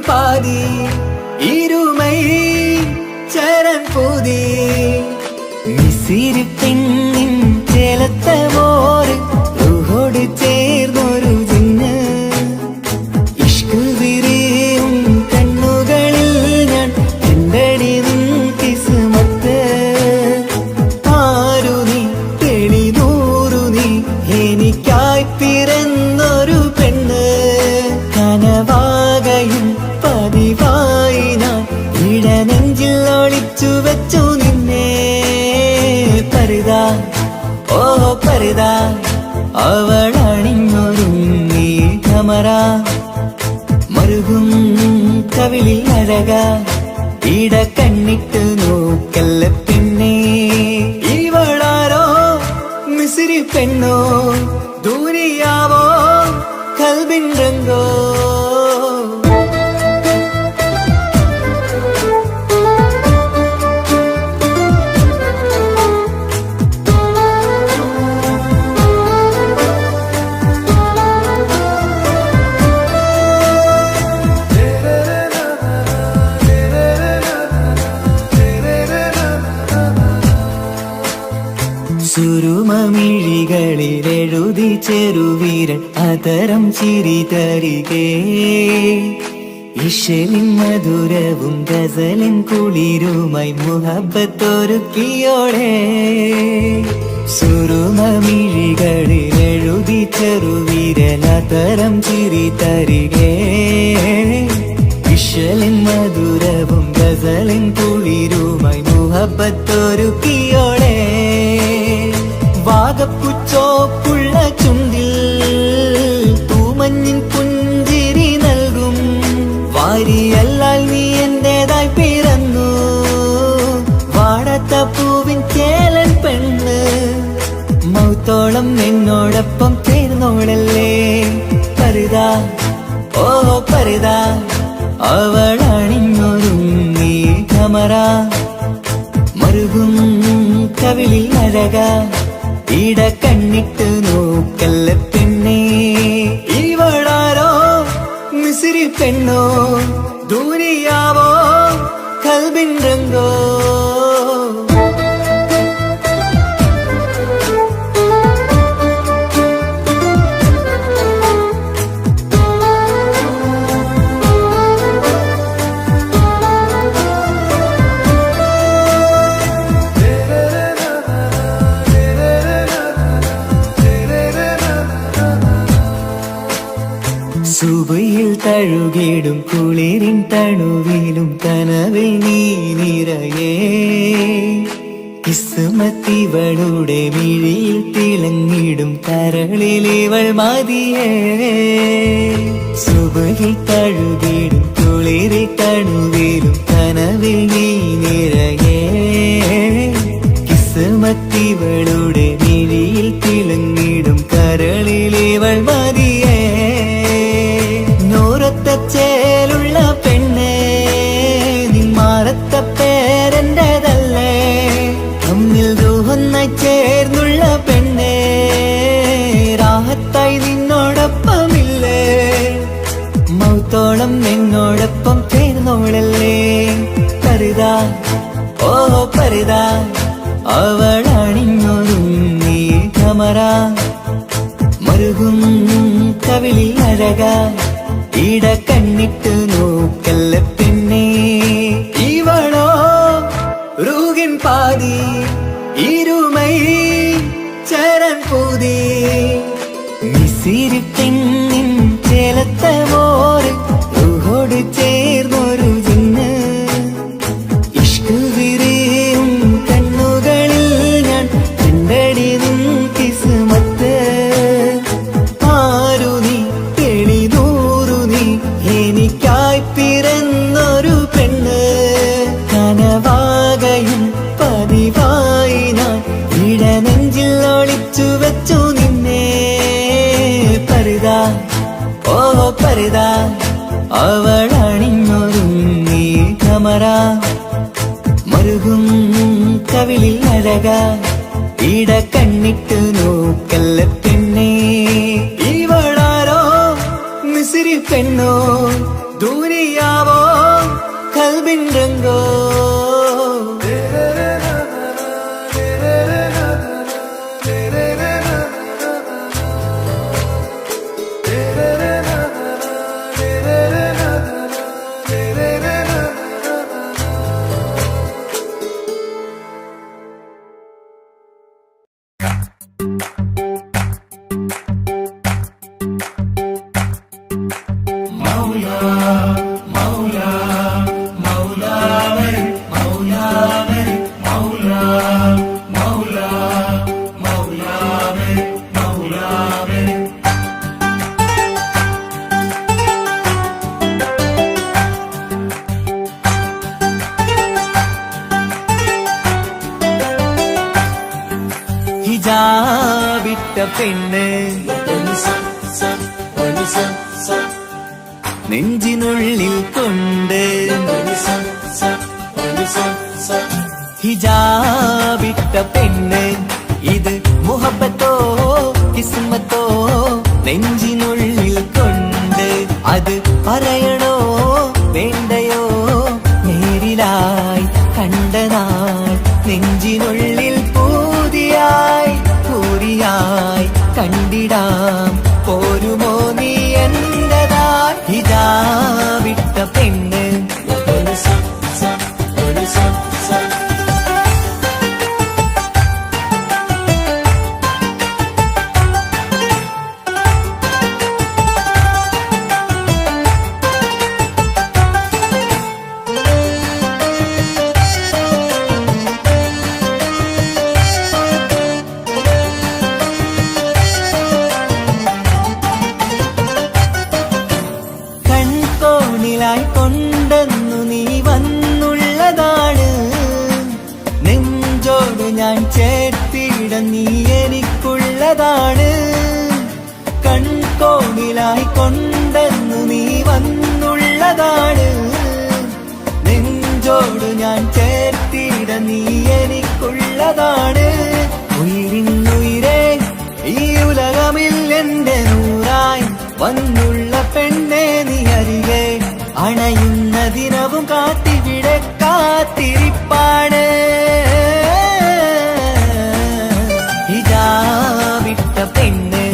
பாதி இருமை சரண் போதி மிசிறு பெண்ணின் ചേലത്ത മോര് റൂഹോട് ചേർന്നൊരു ജിന്ന് ഇഷ്ക് വിരിയും കണ്ണുകളിൽ ഞാൻ കണ്ടടി നിൻ കിസ്മത്ത് ആരു നീ തെളിനൂറു നീ എനിക്കായി പിറന്നൊരു പെണ്ണ് കനവാകയും പതിവായി ഞാൻ ഇടനെഞ്ചിൽ ഒളിച്ചു വെച്ചു നിന്നെ പരിതാ ഓ പരിത അവളണിഞ്ഞൊരുങ്ങി കമറ മരുകും കവിളിൽ അഴക ഇട കണ്ണിട്ട് നോക്കല്ല പിന്നെ ഇവളാരോ മിസിരി പെണ്ണോ ദൂരിയാവോ കൽബിൻ രംഗോ സുരുമമിഴികളിലെഴുതി ചെറുവീരൻ അതരം ചിരി തരികേ ഇശലിൻ മധുരവും ഗസലിൻ കുളിരുമായി മുഹബത്തൊരുക്കിയോടെ സുരുമമിഴികളിലെഴുതി ചെറുവീരൻ അതരം ചിരി തരികേ ഇശലിൻ മധുരവും ഗസലിൻ കുളിരുമായി മുഹബത്തൊരുക്കിയോടെ വാഗപ്പുച്ചോപ്പുള്ള ചുണ്ടിൽ തൂമഞ്ഞിൻ പുഞ്ചിരി നൽകും വാരിയല്ലാൽ നീ എന്റേതായി പിറന്നു വാടത്ത പൂവിൻ ചേലൻ പെണ്ണ് മൗത്തോളം എന്നോടൊപ്പം ചേർന്നോളല്ലേ പരിത ഓ പരിത അവളണിഞ്ഞൊരുങ്ങി കമറ മരുകും കവിളിൽ അഴക ഇട കണ്ണിട്ട് നോക്കല്ല പിന്നെ ഇവളാരോ മിസിരി പെണ്ണോ ദൂരിയാവോ കൽബിൻ രംഗോ സുബയിൽ തഴുകിടും കുളിരിൻ തണുവിലും കനവിൽ നീ നിറയേ കിസ്മത്തിവളുടെ മിഴിയിൽ തിളങ്ങിടും കരളിലിവൾ മതിയേ സുബയിൽ തഴുകിടും കുളിരിൻ തണുവിലും കനവിൽ നീ നിറയേ കിസ്മത്തിവളുടെ മിഴിയിൽ തിളങ്ങിടും കരളിലിവൾ മതിയേ ചേലുള്ള പെണ്ണേ നിന്മാറത്ത പേരെന്റേതല്ലേ തമ്മിൽ റൂഹൊന്നായി ചേർന്നുള്ള പെണ്ണേ രാഹത്തായി നിന്നോടൊപ്പമില്ലേ മൗത്തോളം എന്നോടൊപ്പം ചേർന്നോളല്ലേ പരിത ഓ പരിത അവളണിഞ്ഞൊരുങ്ങി കമറ മരുകും കവിളിൽ അഴക ഇട കണ്ണിട്ട് നോക്കല്ല പിന്നെ ഇവളോ റൂഹിൻ പാതി ഇരുമൈ ചരൻ പൂതി മിസിരി പെണ്ണിൻ ചേലത്തെ മോര് റൂഹോട് ചേർന്നൊരു ജിന്ന് ഇഷ്ക് വിരിയും കണ്ണുകളിൽ ഞാൻ കണ്ടടി നിൻ കിസ്മത്ത് ആരു നീ എനിക്കായി പിറന്നൊരു പെണ്ണ് കനവാകയും പതിവായി ഞാൻ ഇടനെഞ്ചിൽ ഒളിച്ചു വെച്ചു നിന്നെ പരിത ഓ പരിത അവളണിഞ്ഞൊരുങ്ങി കമറ മരുകും കവിളിൽ അഴക ഇട കണ്ണിട്ട് നോക്കല്ല പിന്നെ ഇവളാരോ മിസിരി പെണ്ണോ ദൂരിയാവോ കൽബിൻ രംഗോ മൗലാ ഹിജാബിട്ട പെണ്ണ് നെഞ്ചിനുള്ളിൽ കൊണ്ട് ഹിജാബിട്ട പെണ്ണ് ഇത് മുഹബത്തോ കിസ്മത്തോ നെഞ്ചിനുള്ളിൽ കൊണ്ട് അത് പറയണോ വേണ്ടയോ നേരിലായി കണ്ടനാൾ നെഞ്ചിനുള്ളിൽ പൂതിയായി പൂരിയായി കണ്ടിടാം പോരുമോ നീ എന്റതായി ഹിജാബിട്ട പെണ്ണ് കൊണ്ടെന്നു നീ വന്നുള്ളതാണ് നെഞ്ചോട് ഞാൻ ചേർത്തിട നീ എനിക്കുള്ളതാണ് കൺകോണിലായി കൊണ്ടെന്നു നീ വന്നുള്ളതാണ് നെഞ്ചോട് ഞാൻ ചേർത്തിട നീ എനിക്കുള്ളതാണ് ഉയിരിന്നുയിരേ ഈ ഉലകമിൽ എന്റെ നൂറായി വന്നുള്ള പെണ്ണെ നീ അരികെ അണയുന്ന ദിനവും കാത്തിവിടെ കാത്തിരിപ്പാണ് ഹിജാബിട്ട പെണ്ണ്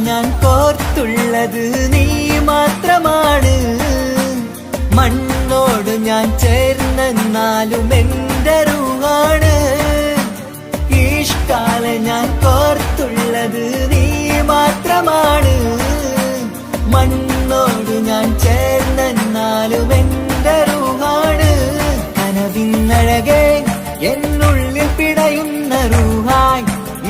ഞാൻ കോർത്തുള്ളത് നീ മാത്രമാണ് മണ്ണോട് ഞാൻ ചേർന്നെന്നാലും എന്റെ റൂഹാണ് ഈഷ്കാല ഞാൻ കോർത്തുള്ളത് നീ മാത്രമാണ് മണ്ണോട് ഞാൻ ചേർന്നെന്നാലും എന്റെ റൂഹാണ് കനവിന്നഴകെ എന്നുള്ളിൽ പിടയുന്ന റൂഹായി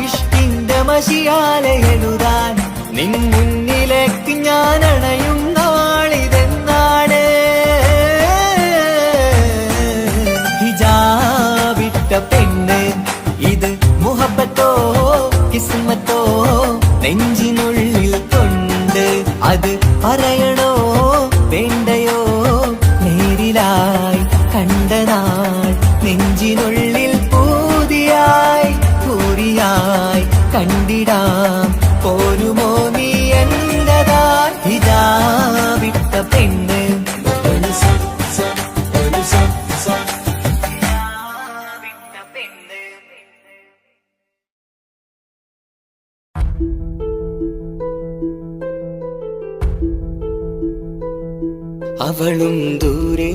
ഇഷ്ടിന്റെ മഷിയാലെ എഴുതാൻ നിൻ മുന്നിലേക്ക് ഞാൻ അണയും നാളിതെന്നാണ് ഹിജാബിട്ട പെണ്ണ് ഇത് മുഹബത്തോ കിസ്മത്തോ നെഞ്ചിനുള്ളിൽ കൊണ്ട് അത് പറയണോ വേണ്ടയോ നേരിലായി കണ്ടനാൾ നെഞ്ചിനുള്ളിൽ പൂതിയായി പൂരിയായി കണ്ടിടാം പോരുമോ നീ എന്റതായി ഹിജാബിട്ട പെണ്ണ് അവളും ദൂരെ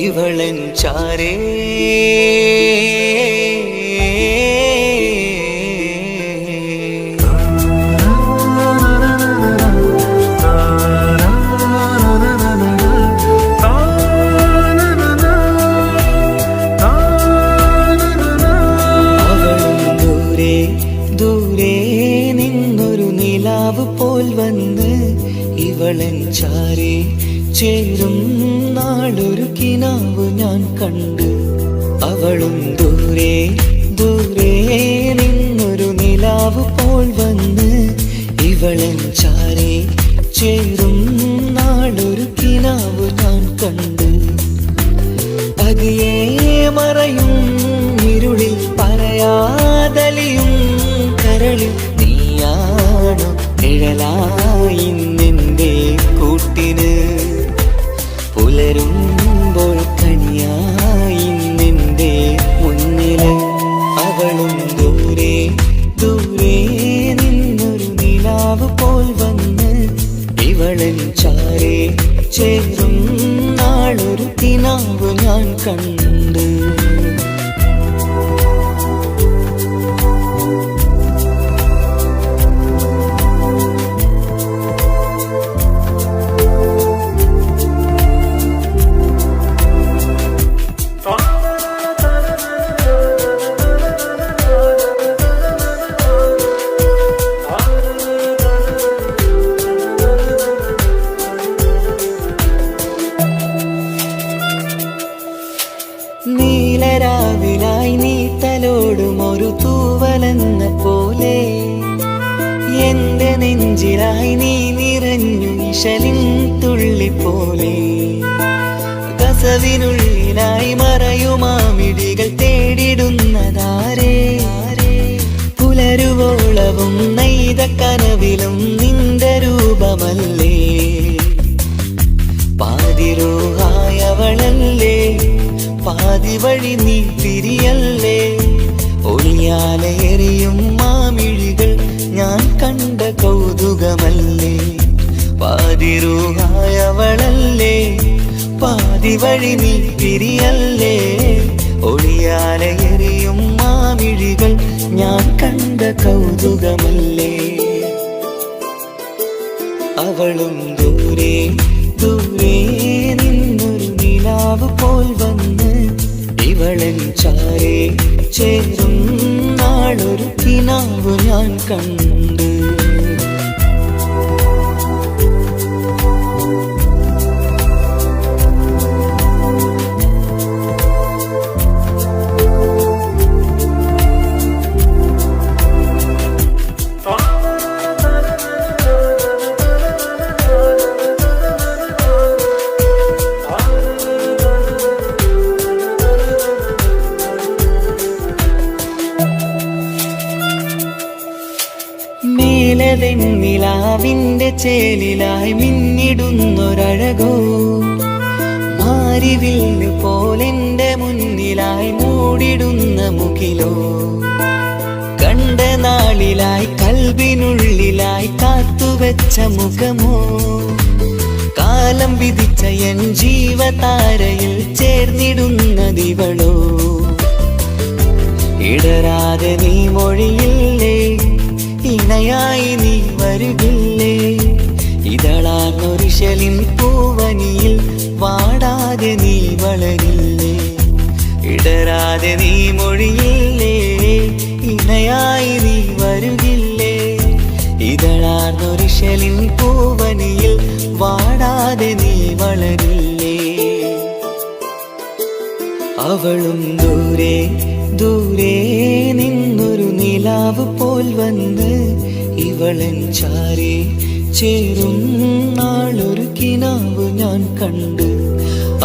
ഇവളൻ ചാരേ പോൽ വന്ന് ഇവളൻ ചാരേ ചേരും നാളൊരു കിനാവ് ഞാൻ കണ്ട് അവളും ദൂരെ ദൂരെ നിന്നൊരു നിലാവ് പോൽ വന്ന് ഇവളൻ ചാരേ ചേരും നാളൊരു കിനാവ് ഞാൻ കണ്ട് പതിയെ മറയും ഇരുളിൽ പറയാതലിയും കരളിൽ നീയാണോ നിഴലായി നിന്റെ കൂട്ടിന് പുലരുമ്പോൾ കനിയായി നിന്റെ മുന്നില് അവളും ദൂരെ ദൂരെ നിന്നൊരു നിലാവ് പോൽ വന്ന് ഇവളൻ ചാരേ ചേരും നാളൊരു കിനാവ് കണ്ട്. നീലരാവിലായി നീ തലോടും ഒരു തൂവലെന്ന പോലെ എന്റെ നെഞ്ചിലായി നീ നിറഞ്ഞു നിശലിൻ തുള്ളി പോലെ. കസവിനുള്ളിലായി മറയുമാമിടികൾ തേടിടുന്നതാരേ, പുലരുവോളവും നെയ്ത കനവിലും നിന്റെ രൂപമല്ലേ. പാതിരൂഹായവളല്ലേ, പാതി വഴി നീ തിരിയല്ലേ. ഒളിയാലെറിയും മാമിഴികൾ ഞാൻ കണ്ട കൗതുകമല്ലേ. പാതിരൂഹായവളല്ലേ, പാതി വഴി നീ തിരിയല്ലേ. ഒളിയാലെറിയും മാമിഴികൾ ഞാൻ കണ്ട കൗതുകമല്ലേ. അവളും ദൂരെ ദൂരെ നിന്നൊരു നിലാവ് പോൽ വന്ന് ഇവളൻ ചാരേ ചേരും നാളൊരു കിനാവ് ഞാൻ കണ്ട്. നിലാവിന്റെ ചേലിലായി മിന്നിടുന്നൊരഴകോ, മാരിവില്ല് പോലെന്റെ മുന്നിലായി മൂടിടുന്ന മുകിലോ. കണ്ട നാളിലായി കൽബിനുള്ളിലായി കാത്തുവെച്ച മുഖമോ, കാലം വിധിച്ച എൻ ജീവതാരയിൽ ചേർന്നിടുന്നതിവളോ. ഇടരാതെ നീ മൊഴിയില്ലേ, ഇണയായി നീ വരുകില്ലേ. ഇതളാർന്നൊരിശലിൻ പൂവനിയിൽ വാടാതെ നീ വളരില്ലേ. ഇടരാതെ നീ മൊഴിയില്ലേ, ഇണയായി നീ വരുകില്ലേ. ഇതളാർന്നൊരിശലിൻ പൂവനിയിൽ വാടാതെ നീ വളരില്ലേ. അവളും ദൂരെ ദൂരെ നിന്നൊരു നിലാവ് പോൽ വന്ന് ഇവളൻ ചാരേ ചേരും നാളൊരു കിനാവ് ഞാൻ കണ്ട്.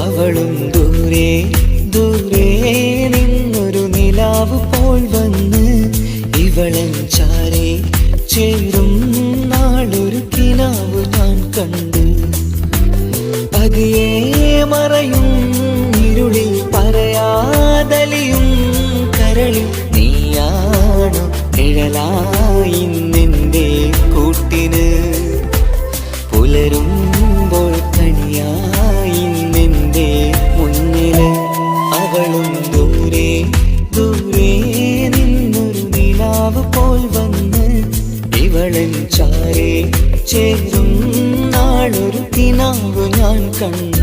അവളും ദൂരെ ദൂരെ നിന്നൊരു നിലാവ് പോൽ വന്ന് ഇവളൻ ചാരേ ചേരും നാളൊരു കിനാവ് ഞാൻ കണ്ട്. പതിയെ മറയും ഇരുളിൽ പറയാതലിയും കരളിൽ നീയാണു നിഴലായി നിന്റെ കൂട്ടിന്. പുലരുമ്പോൾ കണിയായി നിന്റെ മുന്നില്. അവളും ദൂരെ ദൂരെ നിന്നൊരു നിലാവ് പോൽ വന്ന് ഇവളൻ ചാരേ ചേരും നാളൊരു കിനാവ് ഞാൻ കണ്ട്.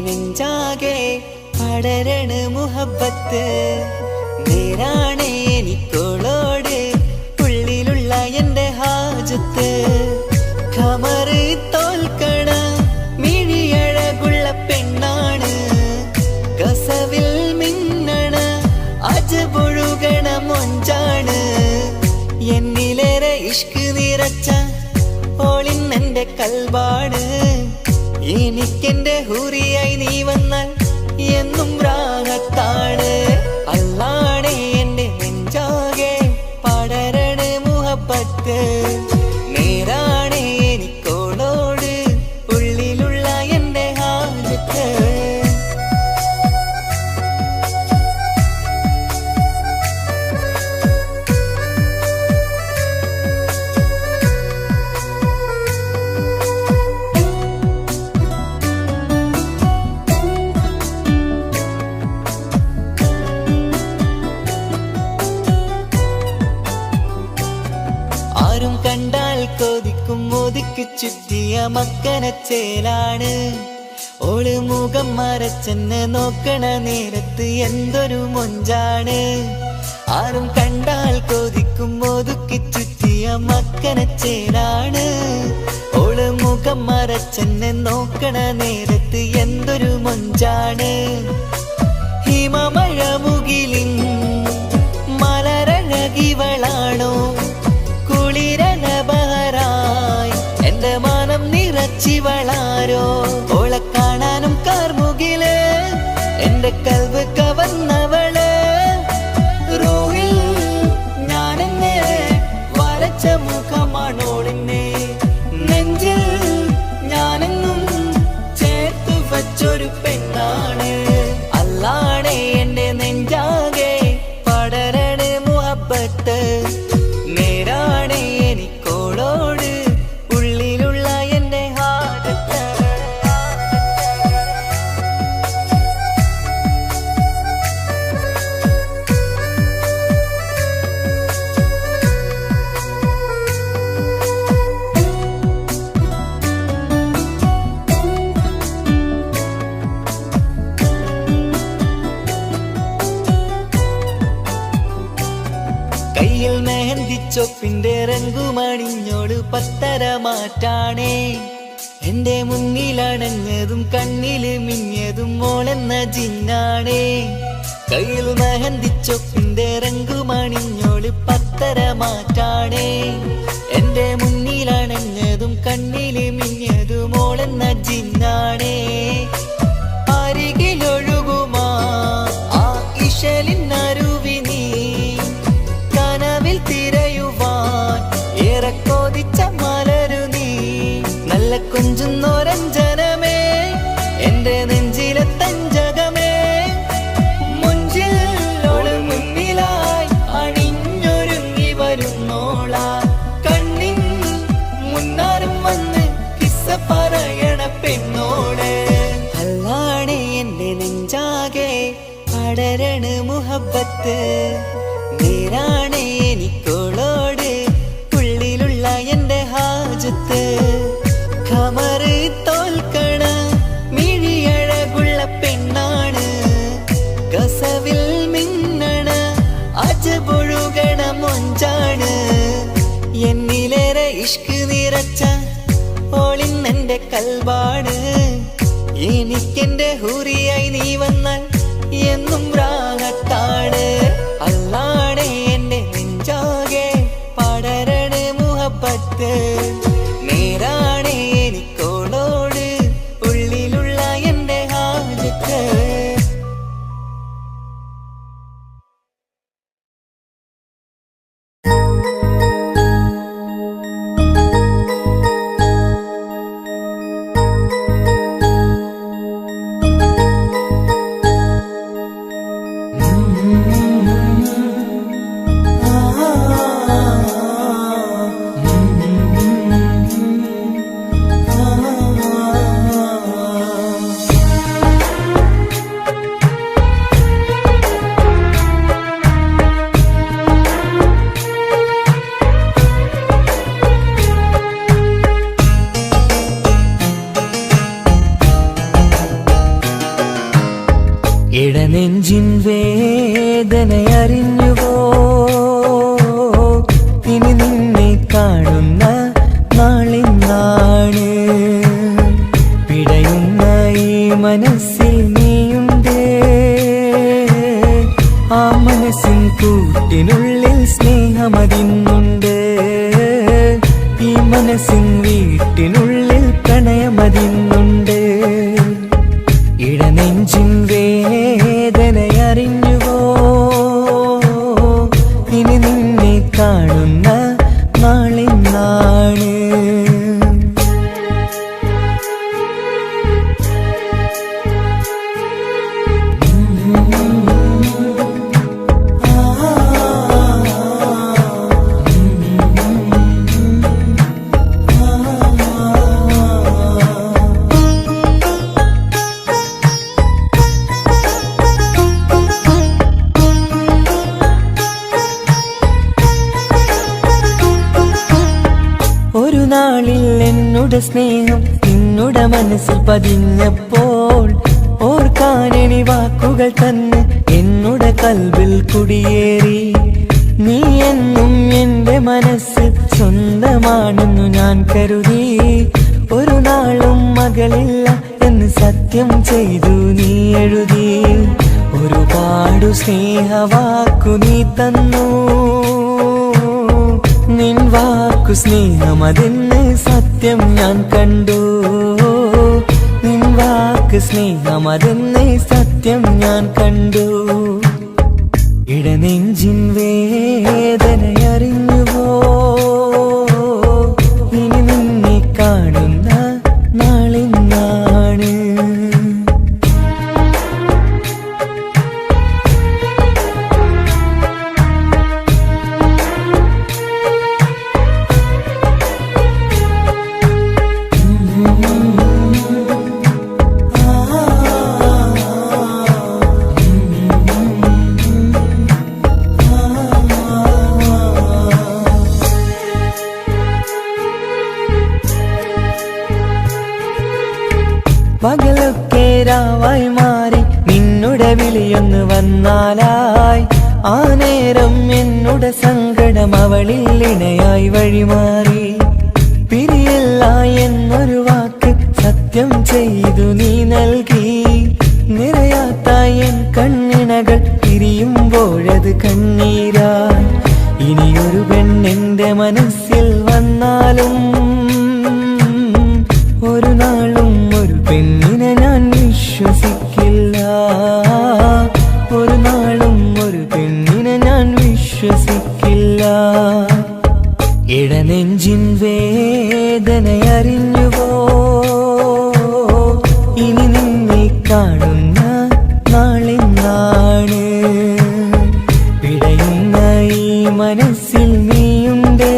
നെഞ്ചാകെ പടരണ മുഹബത്ത് നേരാണേ എനിക്കോളോട് ഉള്ളിലുള്ള എന്റെ ഹാജത്ത്. ഖമറ് തോൽക്കണ മിഴിയഴകുള്ള പെണ്ണാണ്, കസവിൽ മിന്നണ അജപൊഴുകണ മൊഞ്ചാണ്. എന്നിലേറെ ഇഷ്ക് നിറച്ച ഓളിന്നെന്റെ കൽബാണ്. എനിക്കെന്റെ ഹൂറിയായി നീ വന്നാൽ എന്നും രാഗത്താ. മക്കനച്ചേലാണ്. ഓള് മുഖം മറച്ചെന്നെ നോക്കണ നേരത്ത് എന്തൊരു മൊഞ്ചാണ്. ആരും കണ്ടാൽ കൊതിക്കും ഒതുക്കി ചുറ്റിയ മക്കനച്ചേലാണ്. ഓള് മുഖം മറച്ചെന്നെ നോക്കണ നേരത്ത് എന്തൊരു മൊഞ്ചാണ്. ഹിമമഴ മുകിലിൻ മലരഴകിവളാണോ കുളിരലബഹരായി എന്റെ മാനം നിറച്ചിവളാരോ. ഓളെ കാണാനും കാർമുകില് എന്റെ കൽവ് കവർന്നവള്. റൂഹിൽ ഞാനെന്നെ വരച്ച മുഖമാണോളിന്നെ. നെഞ്ചിൽ ഞാനെന്നും ചേർത്തു വച്ചൊരു പെണ്ണാണ്. അല്ലാണേ എന്റെ നെഞ്ചാകെ പടരണ മുഹബ്ബത്ത്. നേരാണേ എനിക്കോളോട് ഉള്ളിലുള്ള എന്റെ ഹാജത്ത്. കയ്യിൽ മെഹന്തിച്ചൊപ്പിന്റെ രംഗുമണിഞ്ഞോട് പത്തര മാറ്റാണേ. എന്റെ മുന്നിലണഞ്ഞതും കണ്ണില് മിഞ്ഞതും മോളെന്ന ജിന്നാണേ. കയ്യിൽ മെഹന്തിച്ചൊപ്പിന്റെ രംഗുമണിഞ്ഞോട് പത്തര മാറ്റാണേ. എന്റെ മുന്നിലണഞ്ഞതും കണ്ണില് മിഞ്ഞതും മോളെന്ന ജിന്നാണേ. അരികിലൊഴുകുമാ ആ ഇശലിനരുവി നീ കനവിൽ തിരയുവാൻ ഏറെ കൊതിച്ച മലരു നീ. നല്ല കൊഞ്ചുന്നോരഞ്ജനമേ എന്റെ നെഞ്ചിലെ തഞ്ചകമേ. മുഞ്ചിൽ ഓള് മുന്നിലായി അണിഞ്ഞൊരുങ്ങി വരുന്നോള. കണ്ണിൻ മുന്നാരും വന്ന് കിസ്സ പറയണ പെണ്ണോട്. അല്ലാണേ എന്റെ നെഞ്ചാകെ പടരണ മുഹബ്ബത്ത്. നേരാണേ എനിക്കോളോട് ഉള്ളിലുള്ള എന്റെ ഹാജത്ത്. ഖമറ് തോൽക്കണ മിഴിയഴകുള്ള പെണ്ണാണ്. കസവിൽ മിന്നണ അജബൊഴുകണ മൊഞ്ചാണ്. എന്നിലേറെ ഇഷ്ക് നിറച്ച ഓളിന്നെന്റെ കൽബാണ്. എനിക്കെന്റെ ഹൂറിയായി നീ വന്നാൽ എന്നും രാഗത്താണ്. അല്ലാണേ എന്റെ നെഞ്ചാകെ പടരണ മുഹബ്ബത്ത്. നേരാണേ എനിക്കോളോട് ഉള്ളിലുള്ള എന്റെ ഹാജത്ത്. ഇടനെഞ്ചിൻ വേദനയറിഞ്ഞുവോ ഇനി നിന്നെ കാണുന്ന നാളിന്നാണ്. പിടയുന്ന ഈ മനസ്സിൽ നീയുണ്ട്. ആ മനസ്സിൻ കൂട്ടിനുള്ളിൽ സ്നേഹമതിന്നുണ്ട്. ഈ മനസ്സിൻ വീട്ടിനുള്ളിൽ പ്രണയമതിന്നുണ്ട്. ഇടനെഞ്ചിൻ വേദനയറിഞ്ഞുവോ ഇനി നിന്നെ കാണുന്ന നാളിന്നാണ്. ഒരു നാളിൽ എന്നോട് സ്നേഹം നിന്നുടെ മനസ്സിൽ പതിഞ്ഞപ്പോൾ ഓർക്കാനെനി വാക്കുകൾ തന്നെ എന്നുടെ കൽവിൽ കുടിയേറി. നീ എന്നും എന്റെ മനസ്സ് സ്വന്തമാണെന്നു ഞാൻ കരുതി. ഒരു നാളും മകളില്ല എന്ന് സത്യം ചെയ്തു നീ എഴുതി. ഒരുപാടു സ്നേഹവാക്കു നീ തന്നു. നിൻ വാക്കു സ്നേഹമതെന്ന് സത്യം ഞാൻ കണ്ടു. നിൻ വാക്ക് സ്നേഹമതെന്ന് സത്യം ഞാൻ കണ്ടു. ഇടനെഞ്ചിൻ വേദനയറിഞ്ഞുവോ? ഇനി നിന്നെ കാണുന്ന നാളിന്നാണ്. പകലൊക്കെ രാവായി മാറി നിന്നുടെ വിളിയൊന്ന് വന്നാലായി. ആ നേരം എന്നുടെ സങ്കടം അവളിൽ ഇണയായി വഴിമാറി. പിരിയല്ല എന്നൊരു വാക്ക് സത്യം ചെയ്തു നീ നൽകി. നിറയാത്ത എൻ കണ്ണിണകൾ പിരിയുമ്പോഴത് കണ്ണീരായി. ഇനിയൊരു പെണ്ണെന്റെ മനസ്സിൽ വന്നാലും ഒരു നാളും ഒരു പെണ്ണിനെ ഞാൻ വിശ്വസിക്കില്ല. ഒരു നാളും ഒരു പെണ്ണിനെ ഞാൻ വിശ്വസിക്കില്ല. ഇടനെഞ്ചിൻ വേദനയറിഞ്ഞുവോ? ഇനി നിന്നെ കാണുന്ന നാളിന്നാണ്. പിടയുന്ന ഈ മനസ്സിൽ നീയുണ്ട്.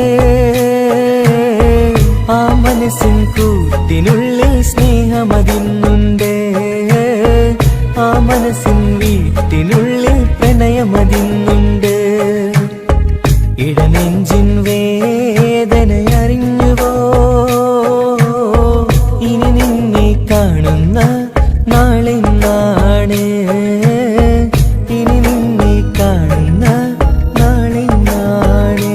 ആ മനസ്സിൻ കൂട്ടിനുള്ളിൽ സ്നേഹമതിന്നുണ്ട്. ആ മനസ്സിൻ വീട്ടിനുള്ളിൽ പ്രണയമതിന്നുണ്ട്. ഇടനെഞ്ചിൻ വേദനയറിഞ്ഞുവോ? ഇനി നിന്നെ കാണുന്ന നാളിന്നാണ്. ഇനി നിന്നെ കാണുന്ന നാളിന്നാണ്.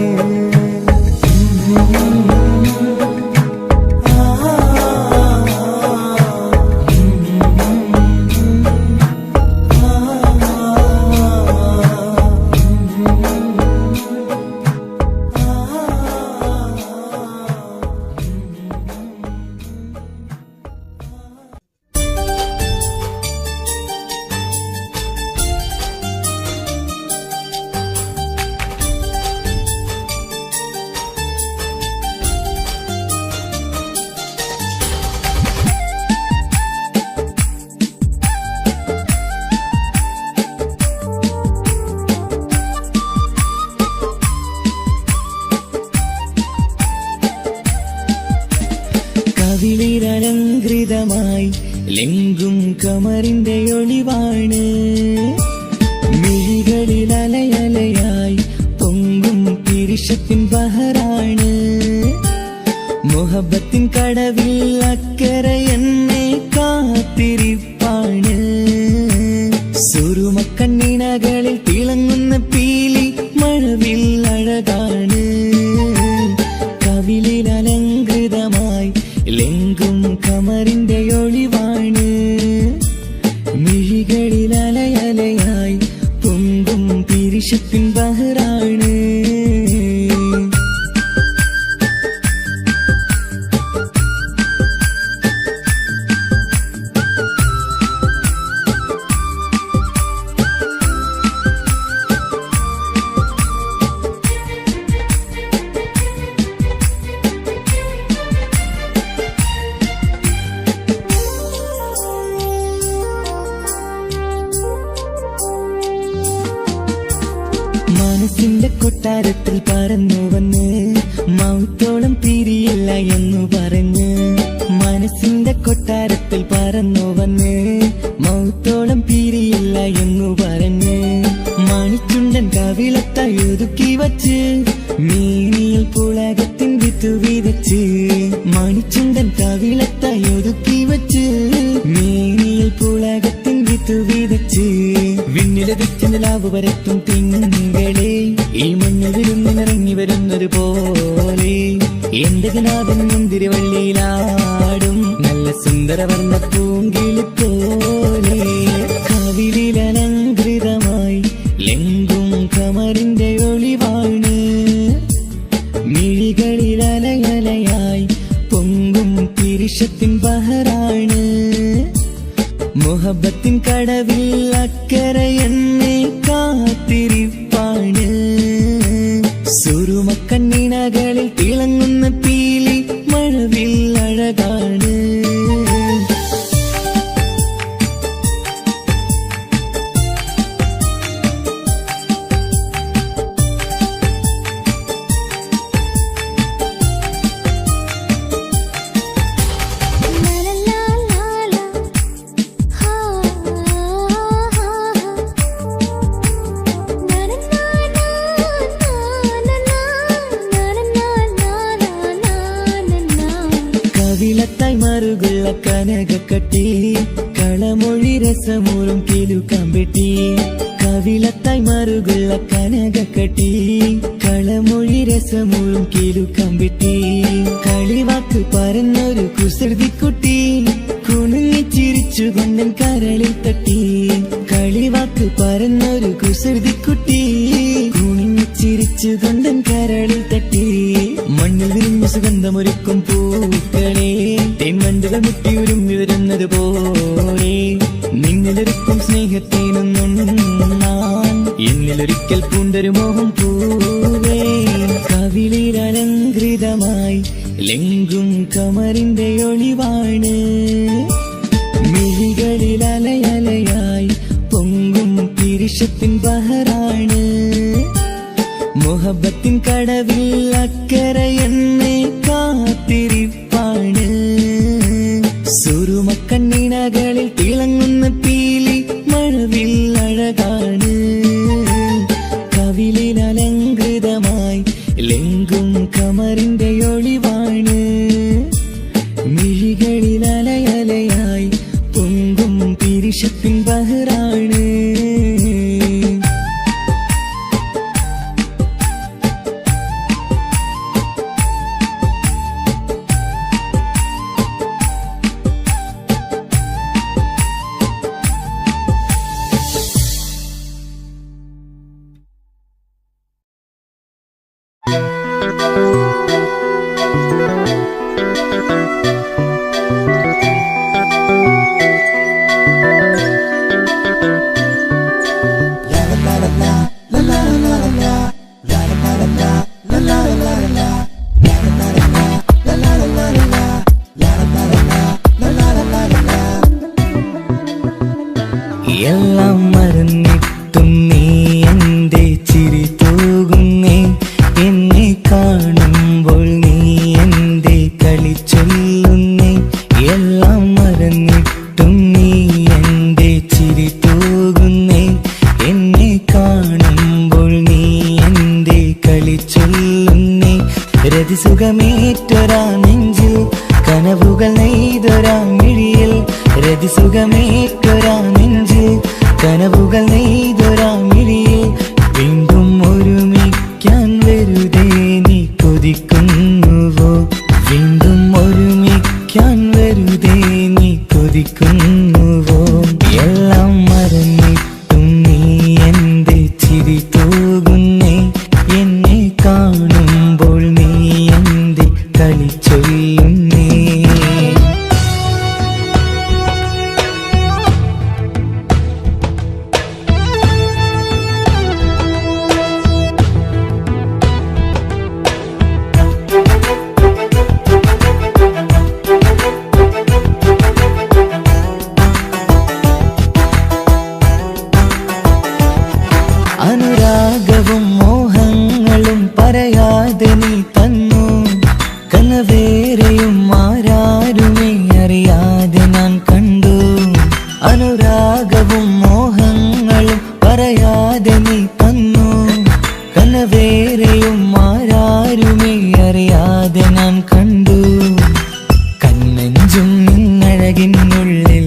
കവിളിലലങ്കൃതമായി ലെങ്കും കമറിന്റെ ഒളിവാണ്. മിഴികളിൽ അലയലയായി പൊങ്കും പിരിശത്തിൻ ബഹറാണ്. മുഹബത്തിൻ കടവിൽ അക്കരെ എന്നെ കാത്തിരിപ്പാണ്. സുറുമക്കണ്ണിണകളിൽ തിളങ്ങുന്ന പീലി മഴവിൽ അഴകാണ്. കവിളിലലങ്കൃതമായി ലെങ്കും കമറിന്റെ ഒളിവാണ്. മിഴികളിൽ അലയലയായി പൊങ്കും പിരിശത്തിൻ ബഹറാണ്. മനസ്സിന്റെ കൊട്ടാരത്തിൽ പറന്നു വന്ന് മൗത്തോളം പിരിയില്ല എന്നു പറഞ്ഞ്. മനസ്സിന്റെ കൊട്ടാരത്തിൽ പറന്നു വന്ന് മൗത്തോളം പിരിയില്ല എന്നു പറഞ്ഞ്. മണിച്ചുണ്ടൻ കവിളത്തായി ഒതുക്കി വച്ച് മീനിയിൽ പുളകത്തിൻ വിത്തു വിതച്ച് മണിച്ചുണ്ടൻ കവിളത്തായി ഒതുക്കി വച്ച് മേനിയിൽ പുളകത്തിൻ വിത്തു വിതച്ച് വിണ്ണിലതിച്ച് നിലാവ് വരത്തും തിങ്കളെ ഈ മണ്ണ് വിരുന്നിനിറങ്ങി വരുന്നത് പോലെ എന്റെ ഗനാഥൻ മുന്തിരിവള്ളിയിലാടും നല്ല സുന്ദരവർണ്ണ പൂങ്കിളി പോലെ കവിളിലലങ്കൃതമായി ലെങ്കും കമറിന്റെ ഒളിവാണ് മിഴികളിലലയലയായി പൊങ്കും തിരിശത്തിൻ ബഹറാണ് മുഹബത്തിൻ കടവിൽ അക്കരെ എന്നെ കാത്തിരിപ്പാണ് സുറുമക്കണ്ണിണകളിൽ തിളങ്ങുന്ന പീലി മഴവിൽ അഴകാണ് കവിളത്തായി മറുകുള്ള കനകക്കട്ടി കളമൊഴി രസമൂറും കിലുക്കമ്പെട്ടി കവിളത്തായി മറുകുള്ള കനകക്കട്ടി കളമൊഴി രസമൂറും കിലുക്കമ്പെട്ടി കളിവാക്ക് പറഞ്ഞൊരു കുസൃതിക്കുട്ടി കുണുങ്ങി ചിരിച്ചു കൊണ്ടൻ കരളിൽ തട്ടി കളിവാക്ക് പറഞ്ഞൊരു കുസൃതിക്കുട്ടി കുണുങ്ങി ചിരിച്ചു കൊണ്ടൻ കരളിൽ തട്ടി മണ്ണിൽ വിരിഞ്ഞ സുഗന്ധമൊരുക്കും പൂക്കളെ തെൻവണ്ടുകൾ മുട്ടിയുരുമ്മി വരുന്നത് പോലെ നിന്നിലൊരുക്കും സ്നേഹത്തേനൊന്നുണ്ണാൻ എന്നിലൊരിക്കൽ പൂണ്ടൊരു മോഹം പൂവേ കവിളിലലങ്കൃതമായി ലെങ്കും കമറിന്റെ ഒളിവാണ് മിഴികളിലലയലയായി പൊങ്കും തിരിശത്തിൻ ബഹറാണ് മുഹബത്തിൻ കടവിൽ അക്കരെ എന്നെ കാത്തിരിപ്പാണ് സുറുമക്കണ്ണിണകളിൽ തിളങ്ങുന്ന പീലി മഴവിൽ അഴകാണ് കവിളിലലങ്കൃതമായി ലെങ്കും കമറിന്റെ ഒളിവാണ് മിഴികളിലലയലയായി പൊങ്കും തിരിശത്തിൻ ബഹറാണ് എല്ലാം മറന്നിട്ടും നീ എന്റെ ചിരി തൂകുന്നേ എന്നെ കാണുമ്പോൾ നീ എന്റെ കളി ചൊല്ലുന്നേ എല്ലാം മറന്നിട്ടും നീ എന്റെ ചിരി തൂകുന്നേ എന്നെ കാണുമ്പോൾ നീ എന്റെ കളി ചൊല്ലുന്നേ രതിസുഖമേറ്റൊരാ നെഞ്ചിൽ കനവുകൾ നെയ്തൊരാ മിഴിയിൽ രതിസുഖമേറ്റൊരാ നെഞ്ചിൽ കനവുകൾ നെയ്തൊരാ മിഴിയിൽ വീണ്ടും ഒരുമിക്കാൻ വെറുതെ നീ കൊതിക്കുന്നുവോ വീണ്ടും ഒരുമിക്കാൻ വെറുതെ നീ കൊതിക്കുന്നുവോ എല്ലാം മറന്നിട്ടും നീ എന്റെ ചിരി തൂകുന്നേ എന്നെ കാണുമ്പോൾ നീ എന്റെ കളി ചൊല്ലുന്നേ നിന്നഴകിനുള്ളിൽ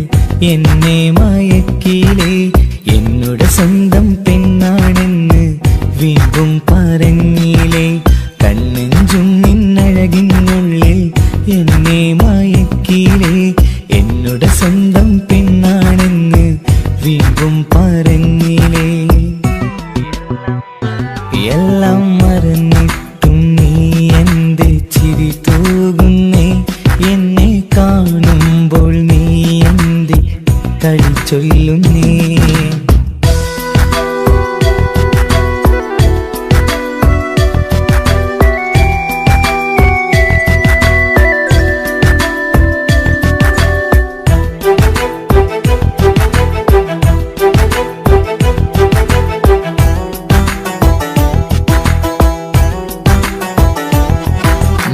എന്നെ മയക്കിയിലേ എന്നോട് സ്വന്തം പെണ്ണാണെന്ന് വീണ്ടും പറഞ്ഞില്ലേ കണ്ണെഞ്ചും നിന്നഴകിനുള്ളിൽ എന്നെ മയക്കിയിലേ എന്നോട് സ്വന്തം പെണ്ണാണെന്ന് വീണ്ടും പറഞ്ഞില്ലേ എല്ലാം മറന്നിട്ടും നീ എന്റെ ചിരി തൂകുന്നേ എന്നെ കാണുമ്പോൾ നീ എന്റെ കളി ചൊല്ലുന്നേ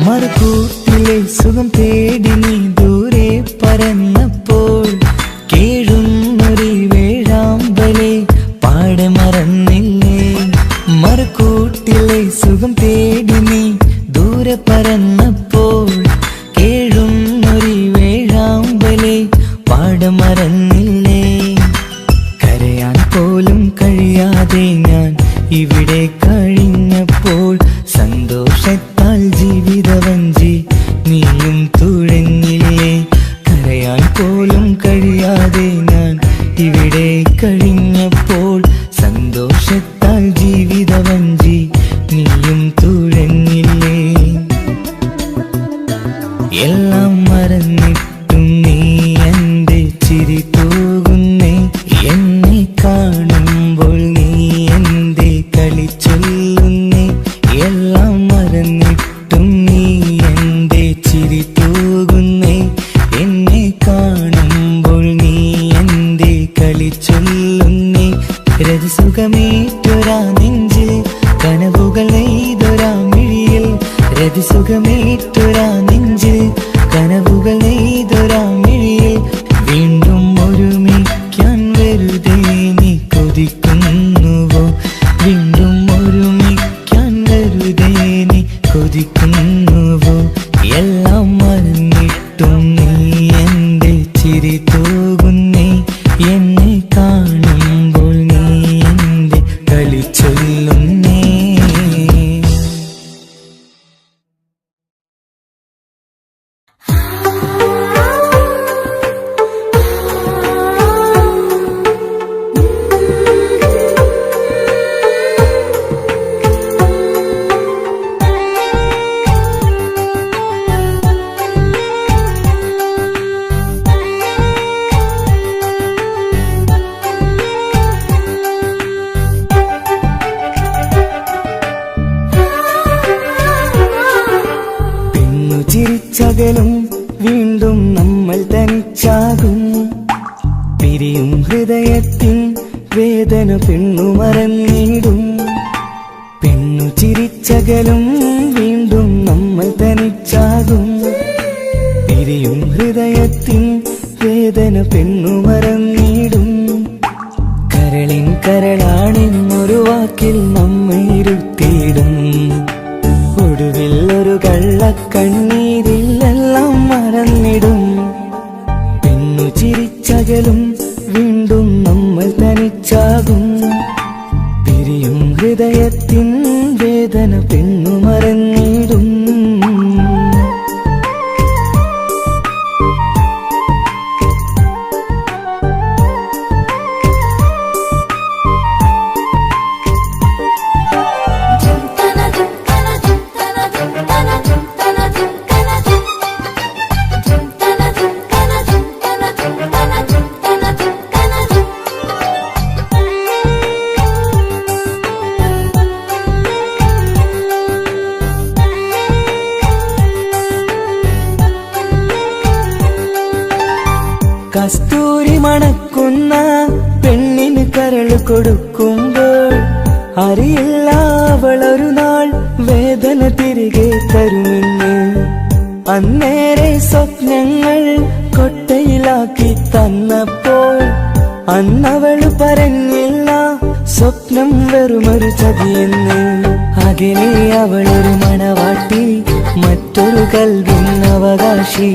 മറുകൂട്ടിലെ സുഖം തേടി നീ ദൂരെ പറന്നപ്പോൾ കേഴുന്നൊരു വേഴാമ്പലെ പാടെ മറന്നില്ലേ മറുകൂട്ടിലെ സുഖം തേടി നീ ദൂരെ പറന്നപ്പോൾ കേഴുന്നൊരു വേഴാമ്പലെ പാടെ മറന്നില്ലേ കരയാൻ പോലും കഴിയാതെ ഞാൻ ഇവിടെ കഴിഞ്ഞപ്പോൾ സന്തോഷത്താൽ ജീവിതവഞ്ചി നീയും തുഴഞ്ഞില്ലേ കരയാൻ പോലും കഴിയാതെ ഞാൻ ഇവിടെ കഴിഞ്ഞപ്പോൾ സന്തോഷത്താൽ ജീവിതവഞ്ചി നീയും തുഴഞ്ഞില്ലേ എല്ലാം മറന്നിട്ടും നീ എന്റെ ചിരി തൂകുന്നേ എന്നെ കാണുമ്പോൾ നീ എന്റെ കളി ചൊല്ലുന്നേ എല്ലാം മറന്നിട്ടും നീ എന്റെ ചിരി തൂകുന്നേ എന്നെ കാണുമ്പോൾ നീ എന്റെ കളി ചൊല്ലുന്നേ രതിസുഖമേറ്റൊരാ നെഞ്ചിൽ കനവുകൾ നെയ്തൊരാ മിഴിയിൽ രതിസുഖമേറ്റൊരാ നെഞ്ചിൽ കനവുകൾ നെയ്തൊരാ മിഴിയിൽ വീണ്ടും ഒരുമിക്കാൻ വെറുതെ നീ കൊതിക്കുന്നുവോ വീണ്ടും ഒരുമിക്കാൻ വെറുതെ നീ കൊതിക്കുന്നുവോ എല്ലാം മറന്നിട്ടും നീ എന്റെ ചിരി തൂകുന്നേ എന്നെ കാണുമ്പോൾ നീ എന്റെ കളി ചൊല്ലുന്നേ ചിരിച്ചകലും വീണ്ടും നമ്മൾ തനിച്ചാകും പിരിയും ഹൃദയത്തിൻ വേദന പെണ്ണു മറന്നിടും പെണ്ണു ചിരിച്ചകലും വീണ്ടും നമ്മൾ തനിച്ചാകും പിരിയും ഹൃദയത്തിൻ വേദന പെണ്ണു മറന്നിടും കരളിൻ കരളാണെന്നൊരു വാക്കിൽ നമ്മെ ഇരുത്തിയിടും ഒടുവിൽ ഒരു കള്ളക്കണ്ണീരിലെല്ലാം മറന്നിടും പെണ്ണു ചിരിച്ചകലും വീണ്ടും നമ്മൾ തനിച്ചാകും പിരിയും ഹൃദയത്തിൻ വേദന പെണ്ണു മറന്നിടും കസ്തൂരി മണക്കുന്ന പെണ്ണിന് കരൾ കൊടുക്കുമ്പോൾ അറിയില്ല അവളൊരു നാൾ വേദന തിരികെ തരുമെന്ന് അന്നേരെ സ്വപ്നങ്ങൾ കൊട്ടയിലാക്കി തന്നപ്പോൾ അന്നവള് പറഞ്ഞില്ല സ്വപ്നം വെറുമൊരു ചതിയെന്ന് അകലെ അവളൊരു മണവാട്ടി മറ്റൊരു കൽവിൻ അവകാശി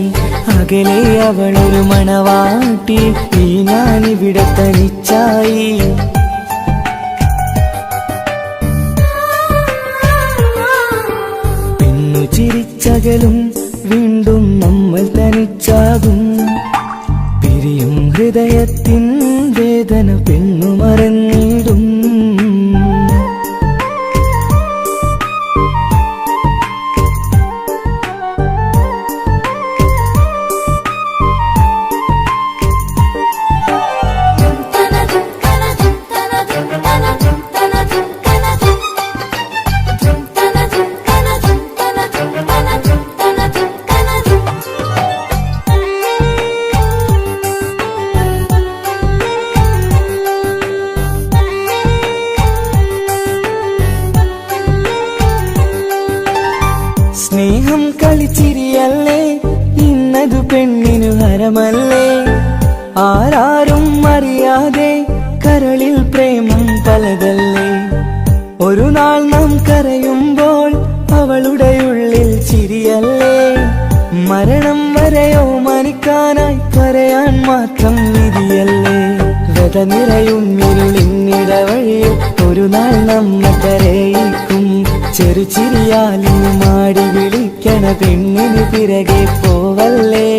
അകലെ അവളൊരു മണവാട്ടി, ഈ ഞാനിവിടെ തനിച്ചായി. പെണ്ണു ചിരിച്ചകലും വീണ്ടും നമ്മൾ തനിച്ചാകും. പിരിയും ഹൃദയത്തിൻ വേദന പെണ്ണു മറന്നിടും. സ്നേഹം കളിച്ചിരിയല്ലേ, ഇന്നതു പെണ്ണിനു ഹരമല്ലേ. ആരാരും അറിയാതെ കരളിൽ പ്രേമം പലതല്ലേ. ഒരു നാൾ നാം കരയുമ്പോൾ അവളുടെ ഉള്ളിൽ ചിരിയല്ലേ. മരണം വരെയോ മനിക്കാനായി കരയാൻ മാത്രം വിധിയല്ലേ. വ്യത നിറയും ഇരുളിന്നിടവഴിയിൽ ഒരു നാൾ നമ്മെ കരയിക്കും. ചെറുചിരിയാലും മാടി വിളിക്കണ പെണ്ണിന് പിറകെ പോവല്ലേ.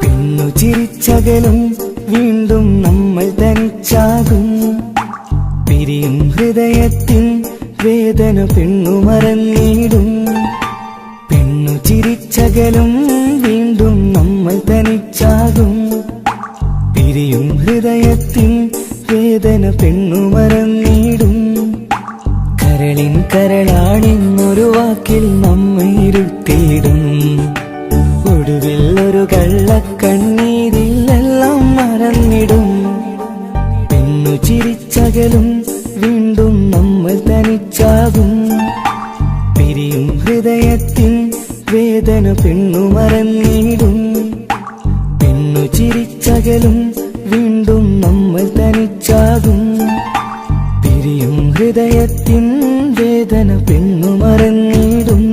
പെണ്ണു ചിരിച്ചകലും വീണ്ടും നമ്മൾ തനിച്ചാകും. പിരിയും ഹൃദയത്തിൻ വേദന പെണ്ണു മറന്നിടും. പെണ്ണു ചിരിച്ചകലും വീണ്ടും നമ്മൾ തനിച്ചാകും. പിരിയും ഹൃദയത്തിൻ വേദന പെണ്ണു മറന്നിടും. കരളിൻ കരളാണെന്നൊരു വാക്കിൽ നമ്മെ ഇരുത്തിയിടും. ഒടുവിൽ ഒരു കള്ളക്കണ്ണീരിലെല്ലാം മറന്നിടും. പെണ്ണു ചിരിച്ചകലും വീണ്ടും നമ്മൾ തനിച്ചാകും. പിരിയും ഹൃദയത്തിൻ വേദന പെണ്ണു മറന്നിടും. പെണ്ണു ചിരിച്ചകലും വീണ്ടും നമ്മൾ തനിച്ചാകും. പിരിയും ഹൃദയത്തിൻ വേദന പെണ്ണു മറന്നിടും.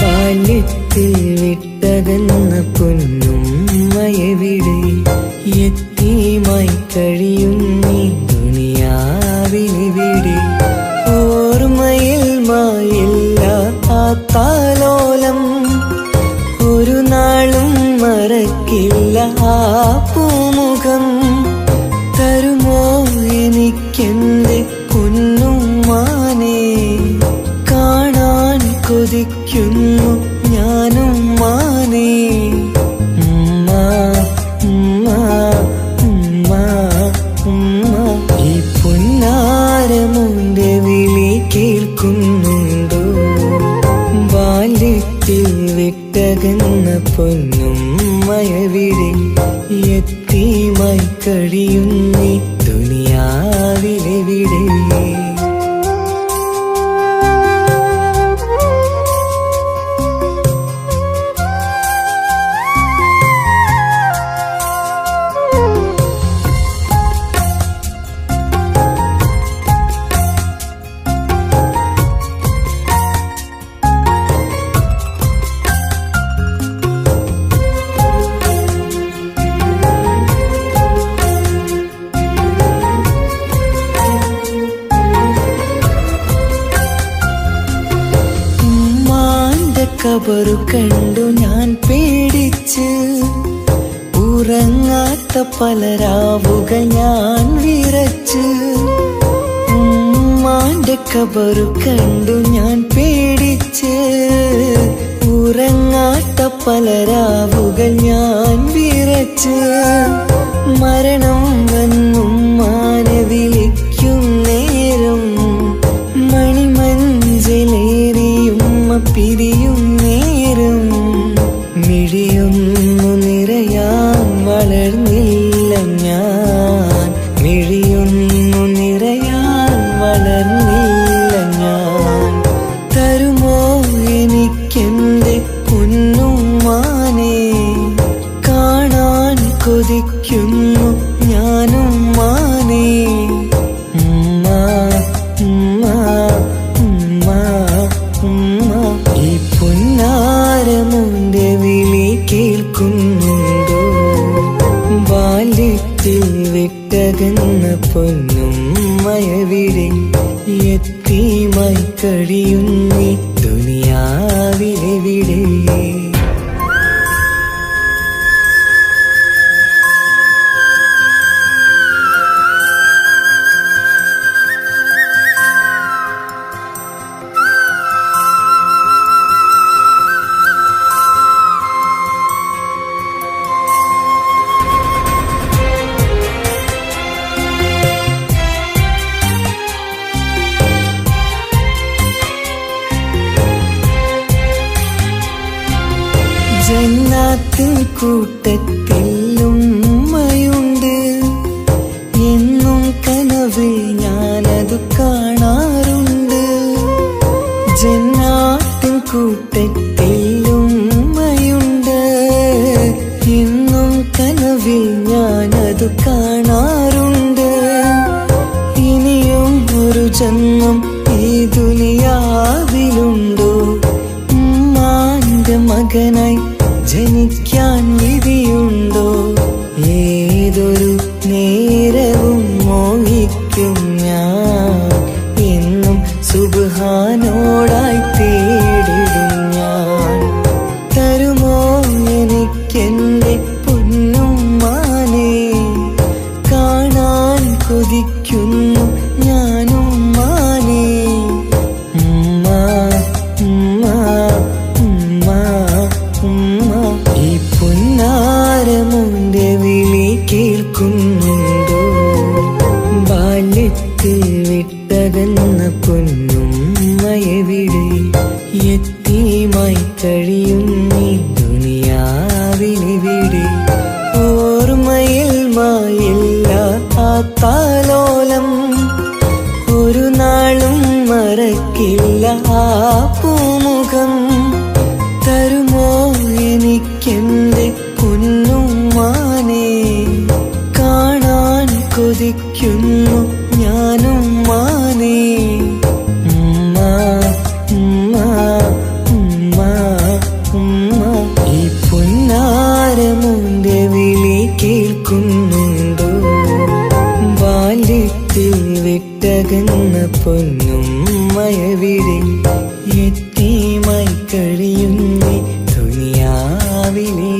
ബാല്യത്തിൽ വിട്ടകന്ന പൊന്നുമ്മയെവിടെ, യത്തീമായി കഴിയുന്നീ ദുനിയാവിനിവിടെ. ഓർമ്മയിൽ മായില്ല ആ താലോലം, ഒരു നാളും മറക്കില്ല ആ പൂമുഖം. തരുമോ എനിക്കെന്റെ പൊന്നുമ്മാനെ, കാണാൻ കൊതിക്കുന്നു ഞാനും മാനേ. ഉമ്മ ഉമ്മ ഉമ്മ ഉമ്മ, ഈ പൊന്നാരമുന്റെ വിളി കേൾക്കുന്നുണ്ടോ? ബാല്യത്തിൽ വിട്ടകന്ന പൊന്നുമ്മയെവിടെ, യത്തീമായി കഴിയുന്നീ ദുനിയാവിലെവിടെ. കബറു കണ്ടു ഞാൻ പേടിച്ച്, ഉറങ്ങാത്ത പല രാവുകൾ ഞാൻ വിറച്ച്. ഉമ്മാന്റെ കബറു കണ്ടു ഞാൻ പേടിച്ച്, ഉറങ്ങാത്ത പല രാവുകൾ ഞാൻ വിറച്ച്. മരണം വന്നും മാനെ വിളിക്കും നേരം മണിമഞ്ചലേറിയുമ്മ പിരിയും നേരം മിഴിയൊന്നു നിറയാൻ വളർന്നില്ല ഞാൻ മിഴിയൊന്നു നിറയാൻ വളർന്നില്ല ഞാൻ തരുമോ എനിക്കെന്റെ പൊന്നുമ്മാനെ കാണാൻ കൊതിക്കുന്നു ഞാനും മാനേ ഉമ്മ ഉമ്മ ഉമ്മ ഉമ്മ ഈ പൊന്നാരമുന്റെ വിളി കേൾക്കുന്നുണ്ടോ ബാല്യത്തിൽ വിട്ടകന്ന പൊന്നുമ്മയവിടെ യത്തീമായി കഴിയുന്നീ ദുനിയാവിലെവിടെ ജന്നാത്തിൻ കൂട്ടത്തിൽ ഉമ്മയുണ്ട് എന്നും കനവിൽ ഞാനതു കാണാറുണ്ട് ജന്നാത്തിൻ കൂട്ടത്തിൽ ഉമ്മയുണ്ട് എന്നും കനവിൽ ഞാനതു കാണാറുണ്ട് ഇനിയും ഒരു ജന്മം ഈ ദുനിയാവിലുണ്ടോ ഉമ്മാന്റെ മകനായി ജനിക്കാൻ വിധിയുണ്ടോ ഏതൊരു നേരവും മോഹിക്കും ഞാൻ എന്നും സുബ്ഹാനോടായി തേടിടും ഞാൻ തരുമോ എനിക്കെന്റെ പൊന്നുമ്മാനെ കാണാൻ കൊതിക്കുന്നു ഞാനും മാനേ ഉമ്മ ഉമ്മ ഉമ്മ ഉമ്മ ഈ പൊന്നാരമുന്റെ വിളി കേൾക്കുന്നുണ്ടോ ബാല്യത്തിൽ വിട്ടകന്ന പൊന്നുമ്മയവിടെ യത്തീമായി കഴിയുന്നീ ദുനിയാവിലെവിടെ ഓർമ്മയിൽ മായില്ല ആ താലോലം ഒരു നാളും മറക്കില്ല ആ പൂമുഖം തരുമോ എനിക്കെന്റെ പൊന്നുമ്മാനെ കാണാൻ കൊതിക്കുന്നു ഞാനും മാനേ ഉമ്മ ഉമ്മ ഉമ്മ ഉമ്മ ഈ പൊന്നാരമുന്റെ വിളി കേൾക്കുന്നുണ്ടോ ബാല്യത്തിൽ വിട്ടകന്ന പൊന്നുമ്മയവിടെ യത്തീമായി കഴിയുന്നീ ദുനിയാവിലെ